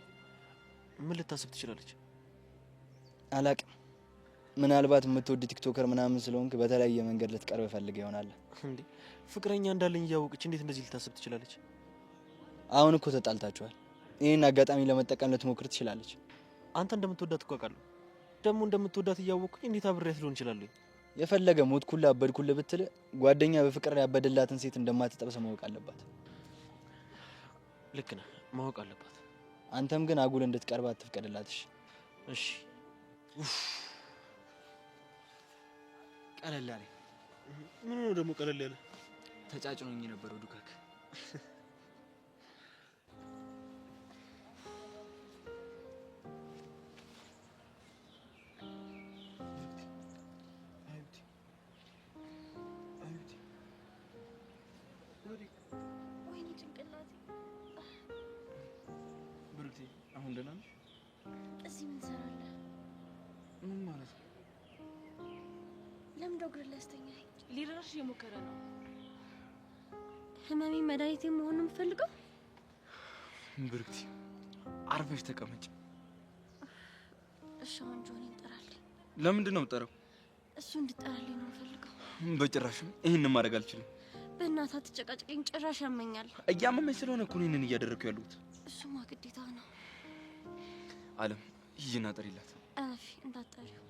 ምን ልታስብ ትችላለች? አላቅም። ምናልባት የምትወድ ቲክቶከር ምናምን ስለሆንክ በተለያየ መንገድ ልትቀርብ ፈልገ ይሆናል። እንዴ ፍቅረኛ እንዳለኝ እያወቀች እንዴት እንደዚህ ልታስብ ትችላለች? አሁን እኮ ተጣልታችኋል። ይሄን አጋጣሚ ለመጠቀም ልትሞክር ትችላለች። አንተ እንደምትወዳት እኮ አውቃለሁ። ደግሞ እንደምትወዳት እያወቅኩኝ እንዴት አብሬያት ልሆን እችላለሁ? የፈለገ ሞትኩልህ አበድኩልህ ብትል ጓደኛ በፍቅር ያበደላትን ሴት እንደማትጠብስ ማወቅ አለባት። ልክ ነህ፣ ማወቅ አለባት። አንተም ግን አጉል እንድትቀርባት አትፍቀድላትሽ። እሺ። ቀለል ያለ ምን ነው ደግሞ ቀለል ያለ? ተጫጭኖኝ ነበር ዱካክ። ወይኔ ጭንቅላቴ። ብሩክቲ አሁን ደህና ነሽ? እዚህ ምን ትሰራለህ? ምን ማለት ነው? ለምን ዶግር ላስተኛኝ? ሊረዳሽ እየሞከረ ነው። ህመሜ መድኃኒቴ መሆን ነው የምፈልገው? ብሩክቲ አርፈሽ ተቀመጭ። እሺ አሁን ጆኒን ጥራልኝ። ለምንድን ነው የምጠራው? እሱ እንድጠራልኝ ነው የምፈልገው። በጭራሽም ይሄንን ማድረግ አልችልም። በእናትህ አትጨቃጭቀኝ፣ ጭራሽ ያመኛል። እያመመኝ ስለሆነ እኮ ይሄንን እያደረኩ ያለሁት። እሱማ ግዴታ ነው። አለም ሂጂና ጥሪላት። አፊ እንዳትጠሪው።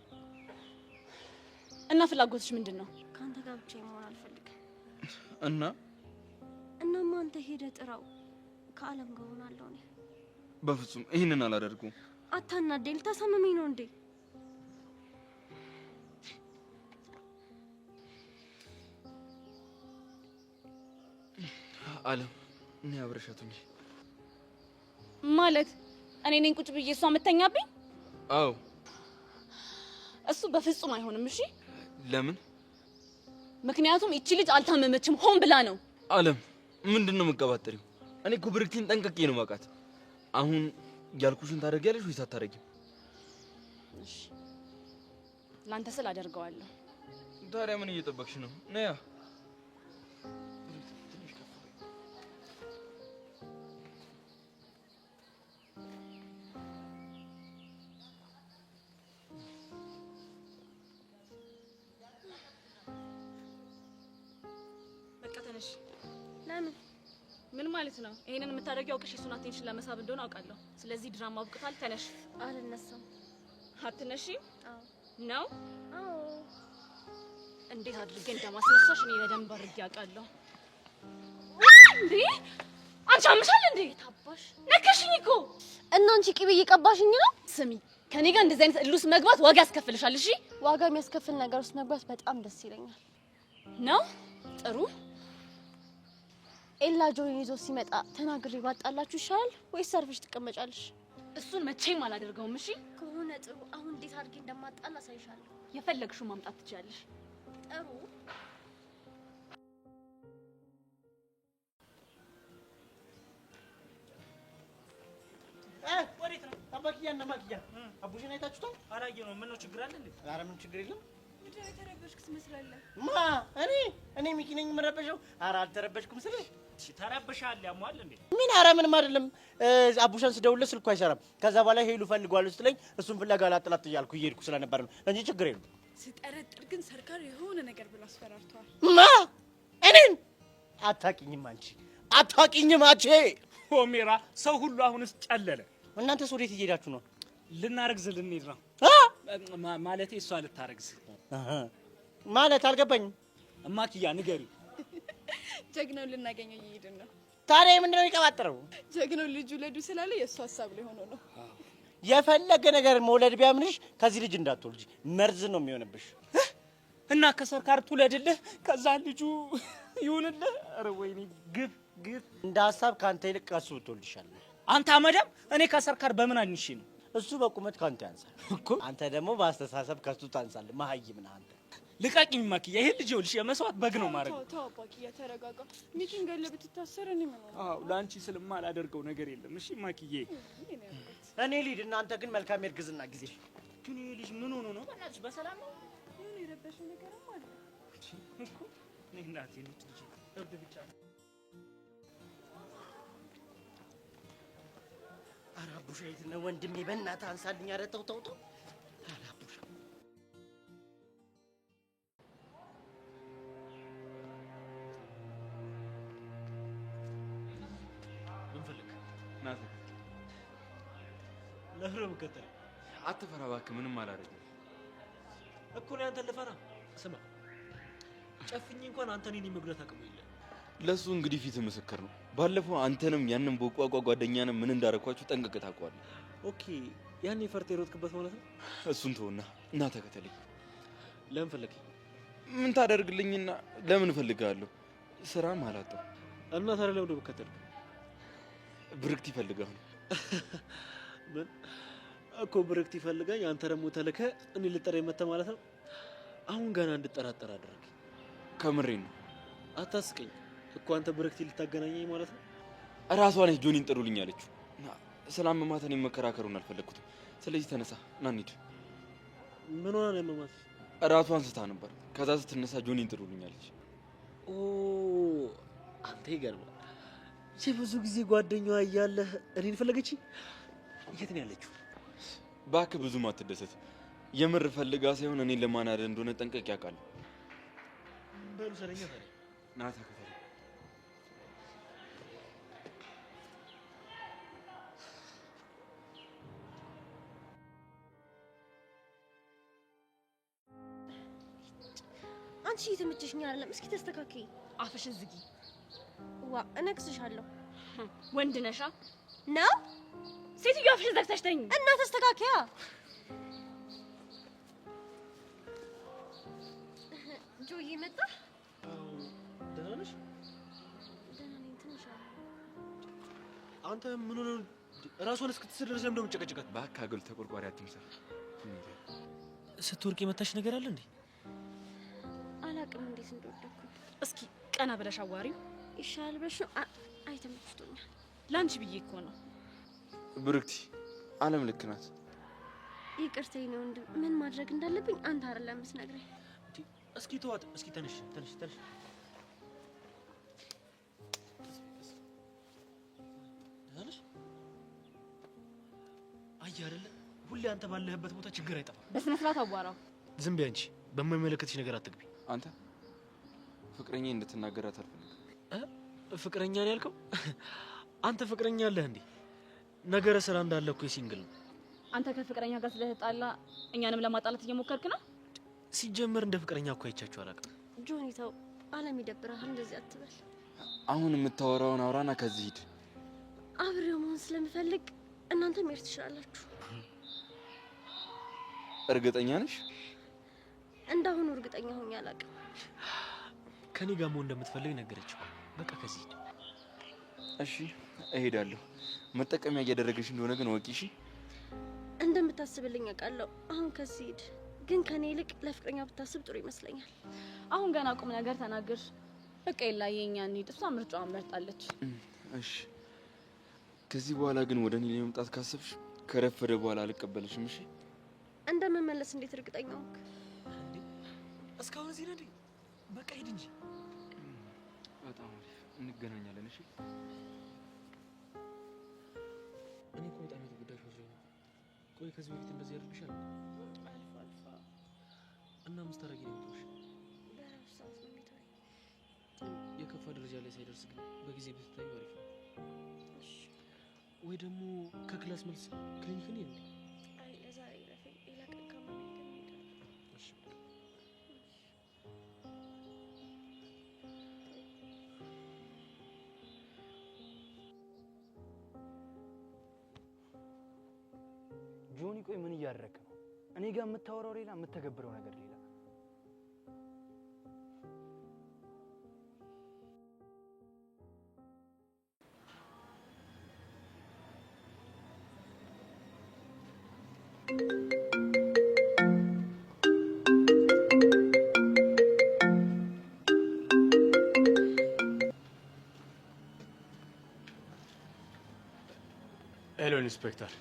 እና ፍላጎትሽ ምንድን ነው? ከአንተ ጋር ብቻ መሆን አልፈልግም። እናማ አንተ ሄደህ ጥራው። ከአለም ጋር ሆናለሁ እኔ። በፍጹም ይሄንን አላደርገውም። አታናደኝ። ልታሳምመኝ ነው እንዴ? አለም እኔ አብረሻቱኝ ማለት እኔ ነኝ ቁጭ ብዬ እሷ የምተኛብኝ? አዎ። እሱ በፍጹም አይሆንም። እሺ ለምን? ምክንያቱም እቺ ልጅ አልታመመችም፣ ሆን ብላ ነው። አለም ምንድነው የምትቀባጥሪው? እኔ እኮ ብርክቲን ጠንቅቄ ነው ማውቃት። አሁን ያልኩሽን ታደርጊያለሽ ወይስ አታደርጊም? እሺ ላንተ ስል አደርገዋለሁ። ታዲያ ምን እየጠበቅሽ ነው? ነያ ለምን? ምን ማለት ነው? ይሄንን የምታደርጊው አውቀሽ የሱን አቴንሽን ለመሳብ እንደሆነ አውቃለሁ። ስለዚህ ድራማ አብቅቷል። ተነሽ። አልነሳም። አትነሺም? አዎ። ነው? አዎ። እንዴት አድርጌ እንደማስነሳሽ እኔ በደንብ አድርጌ አውቃለሁ። እንዴ አንቺ አምሻል እንዴ? ታባሽ ነከሽኝ እኮ። እና አንቺ ቅቤ እየቀባሽኝ ነው? ስሚ፣ ከኔ ጋር እንደዚህ አይነት እልህ ውስጥ መግባት ዋጋ ያስከፍልሻል። እሺ? ዋጋ የሚያስከፍል ነገር ውስጥ መግባት በጣም ደስ ይለኛል። ነው? ጥሩ። ኤላ ጆይን ይዞ ሲመጣ ተናግሬ ባጣላችሁ ይሻላል ወይስ ሰርፍሽ ትቀመጫለሽ? እሱን መቼም አላደርገውም። እሺ? ከሆነ ጥሩ። አሁን እንዴት አድርጌ እንደማጣላ አሳይሻለሁ። የፈለግሽው ማምጣት ትችያለሽ። ጥሩ። ወዴት ነው? አባክያና ማክያ አቡሽን አይታችሁታል? አላየነውም። ምን ነው ችግር አለ እንዴ? ኧረ ምን ችግር የለም። ምንድን ነው የተረበሽክ ትመስላለህ? ማ እኔ ሚኪ ነኝ የምረበሸው? ኧረ አልተረበሽኩም ስልህ እሺ ተረበሻል። ያሟል እንዴ? ምን? ኧረ ምንም አይደለም። አቡሻን ስደውልለት ስልኩ አይሰራም። ከዛ በኋላ ሄሉ ፈልጓል ስትለኝ እሱን ፍለጋ ላጥላት እያልኩ እየሄድኩ ስለነበር ነው እንጂ ችግር የለም። ስጠረጥር ግን ሰርካር የሆነ ነገር ብሎ አስፈራርቷል። ማ እኔን አታውቂኝም አንቺ አታውቂኝም አንቺ። ሆሜራ ሰው ሁሉ አሁንስ ጨለለ። እናንተስ ወዴት እየሄዳችሁ ነው? ልናረግዝ ልንሄድ ነው። ማለቴ እሷ ልታረግዝ ማለት አልገባኝም። እማክያ ንገሪ። ጀግናው ልናገኘው እየሄድን ነው። ታዲያ ምንድነው የሚቀባጥረው? ጀግናው ልጅ ውለዱ ስላለ የእሱ ሀሳብ ላይ ሆኖ ነው። የፈለገ ነገር መውለድ ቢያምንሽ ከዚህ ልጅ እንዳትወልጂ፣ መርዝ ነው የሚሆንብሽ። እና ከሰርካር ትውለድልህ፣ ከዛ ልጁ ይሁንልህ። ኧረ ወይኔ ግፍ ግፍ። እንደ ሀሳብ ከአንተ ይልቅ ከሱ ብትወልድ አንተ አመዳም። እኔ ከሰርካር በምን አንሺ ነው? እሱ በቁመት ካንተ ያንሳል እኮ። አንተ ደግሞ በአስተሳሰብ ከሱ ታንሳለህ። መሀይም ነህ አንተ። ልቃቂኝ ማኪያ። ይሄ ልጅ ይኸውልሽ የመስዋዕት በግ ነው ማድረግ። ተው አባኪያ ተረጋጋ። ሚኪን ገለ ብትታሰር እኔ ምን ሆነ? አዎ ለአንቺ ስልማ አላደርገው ነገር የለም። እሺ ማኪዬ እኔ ልሂድ፣ እናንተ ግን መልካም የእርግዝና ጊዜ። ግን ይሄ ልጅ ምን ሆኖ ነው? በእናትሽ በሰላም ነው? ምን የረበሽው ነገርም አለ እኮ ነይ እናቴ ልጅ እብድ ብቻ ነው። ኧረ አቡሻ የት ነው ወንድሜ? በእናትህ አንሳልኝ። ኧረ ተው ተው ተው። ኧረ አቡሻ ምን ፈልግ? ናት ለፍረ ምከተል አትፈራ እባክህ፣ ምንም አላደርግም እኮ ነው። አንተን ልፈራ? ስማ ጨፍኝ እንኳን አንተ እኔን የመጉዳት አቅሙ የለም። ለሱ እንግዲህ ፊት ምስክር ነው። ባለፈው አንተንም ያንን ቦቋቋ ጓደኛንም ምን እንዳረኳችሁ ጠንቅቀህ ታውቀዋለህ። ኦኬ ያን የፈርተ የሮጥክበት ማለት ነው። እሱን ተውና እና ተከተለኝ። ለምን ፈለግ? ምን ታደርግልኝና ለምን እፈልግሃለሁ? ስራም አላጣው እና ታዲያ ለምን ብከተልክ? ብርክት ይፈልጋል። ምን እኮ ብርክት ይፈልጋኝ፣ አንተ ደግሞ ተልከህ እኔ ልጠራ መተ ማለት ነው። አሁን ገና እንድጠራጠር አደረግ። ከምሬን ነው። አታስቀኝ እኮ አንተ ብርክት ልታገናኘኝ ማለት ነው። እራሷ ነች ጆኒን ጥሩልኝ አለችው። ስላመማት እኔ መከራከሩን አልፈለግኩትም። ስለዚህ ተነሳ እና እንሂድ። ምን ሆና ነው ያመማት? እራሷን ስታ ነበር። ከዛ ስትነሳ ጆኒን ጥሩልኝ አለች። ኦ አንተ ይገርማል። የብዙ ጊዜ ጓደኛዋ እያለህ እኔን ፈለገች። የት ነው ያለችው? እባክህ ብዙም አትደሰት። የምር ፈልጋ ሳይሆን እኔን ለማናደድ እንደሆነ ጠንቀቅ ያውቃል። በሉ ሰለኛ ታዲያ ና ተከተለኝ። አንቺ እየተመቸሽኝ አይደለም። እስኪ ተስተካከይ። አፍሽን ዝጊ። ዋ እነግስሻለሁ። ወንድ ነሻ ነው? ሴትዮ አፍሽን ዘግተሽ ተኝ እና ተስተካከያ። ጆዬ መጣ? ደህና ነሽ? ደህና ነኝ። ትንሽ አንተ ምን ሆነ? ራሷን እስክትስር ድረስ ለምን እንደምጨቀጭቃት? እባክህ አገል ተቆርቋሪ አትምሰል። ስትወርቅ የመታሽ ነገር አለ እንዴ? አላቅም እንዴት እንደወደኩ። እስኪ ቀና ብለሽ አዋሪው ይሻል ብለሽ ነው? አይተመችቶኛል። ላንቺ ብዬ እኮ ነው። ብርክቲ አለም ልክ ናት። ይቅርታዬ ነው ወንድም። ምን ማድረግ እንዳለብኝ አንተ አይደለም የምትነግረኝ። እስኪ ተዋት። እስኪ ተነሽ ተነሽ ተነሽ። ደህና ነሽ? አየህ አይደለ ሁሌ አንተ ባለህበት ቦታ ችግር አይጠፋም። በስነ ስርዓት አዋራው። ዝም በይ አንቺ። በማይመለከትሽ ነገር አትግቢ። አንተ ፍቅረኛ እንድትናገራት አልፈልግም። ፍቅረኛ ነው ያልከው? አንተ ፍቅረኛ አለህ እንዴ? ነገረ ስራ እንዳለ እኮ ሲንግል ነው። አንተ ከፍቅረኛ ጋር ስለተጣላ እኛንም ለማጣላት እየሞከርክ ነው። ሲጀመር እንደ ፍቅረኛ እኮ አይቻችሁ አላውቅም። ጆኒ ተው፣ አለም ይደብራል። እንደዚህ አትበል። አሁን የምታወራውን አውራና ከዚህ ሂድ። አብሬው መሆን ስለምፈልግ እናንተ መሄድ ትችላላችሁ። እርግጠኛ ነሽ? እንዳሁኑ እርግጠኛ ሆኜ አላውቅም። ከኔ ጋር መሆን እንደምትፈልግ ነገረች እኮ። በቃ ከዚህ ሂድ። እሺ እሄዳለሁ። መጠቀሚያ እያደረገሽ እንደሆነ ግን ወቂ። እሺ እንደምታስብልኝ አውቃለሁ። አሁን ከዚህ ሂድ። ግን ከኔ ይልቅ ለፍቅረኛ ብታስብ ጥሩ ይመስለኛል። አሁን ገና ቁም ነገር ተናገር። በቃ ይላየ እኛ እንሂድ። እሷ ምርጫዋን መርጣለች። እሺ ከዚህ በኋላ ግን ወደ እኔ ለመምጣት ካሰብሽ ከረፈደ በኋላ አልቀበልሽም። እሺ እንደምመለስ እንዴት እርግጠኛ ሆንክ? እስካሁን እዚህ ነኝ። በቃ ሂድ እንጂ። በጣም አሪፍ። እንገናኛለን። እሺ እኔ እኮ በጣም የተጎዳሽ መስሎኝ ነው። ቆይ ከዚህ በፊት እንደዚህ ያደርግሻል? አልፎ አልፎ። እና ምስታረጊ ነው የምትወሽ? በራሱ ሰዓት ነው የሚተወኝ። የከፋ ደረጃ ላይ ሳይደርስ ግን በጊዜ ብትታዩ አሪፍ ነው። እሺ ወይ ደግሞ ከክላስ መልስ ክሊኒክ እንሂድ እንዴ? አይ ለዛሬ ረፈኝ። ሌላ ቀን ከማን ጋር እንሄዳለን? እሺ ጆኒ ቆይ ምን እያደረክ ነው? እኔ ጋር የምታወራው ሌላ የምተገብረው ነገር ሌላ። ኢንስፔክተር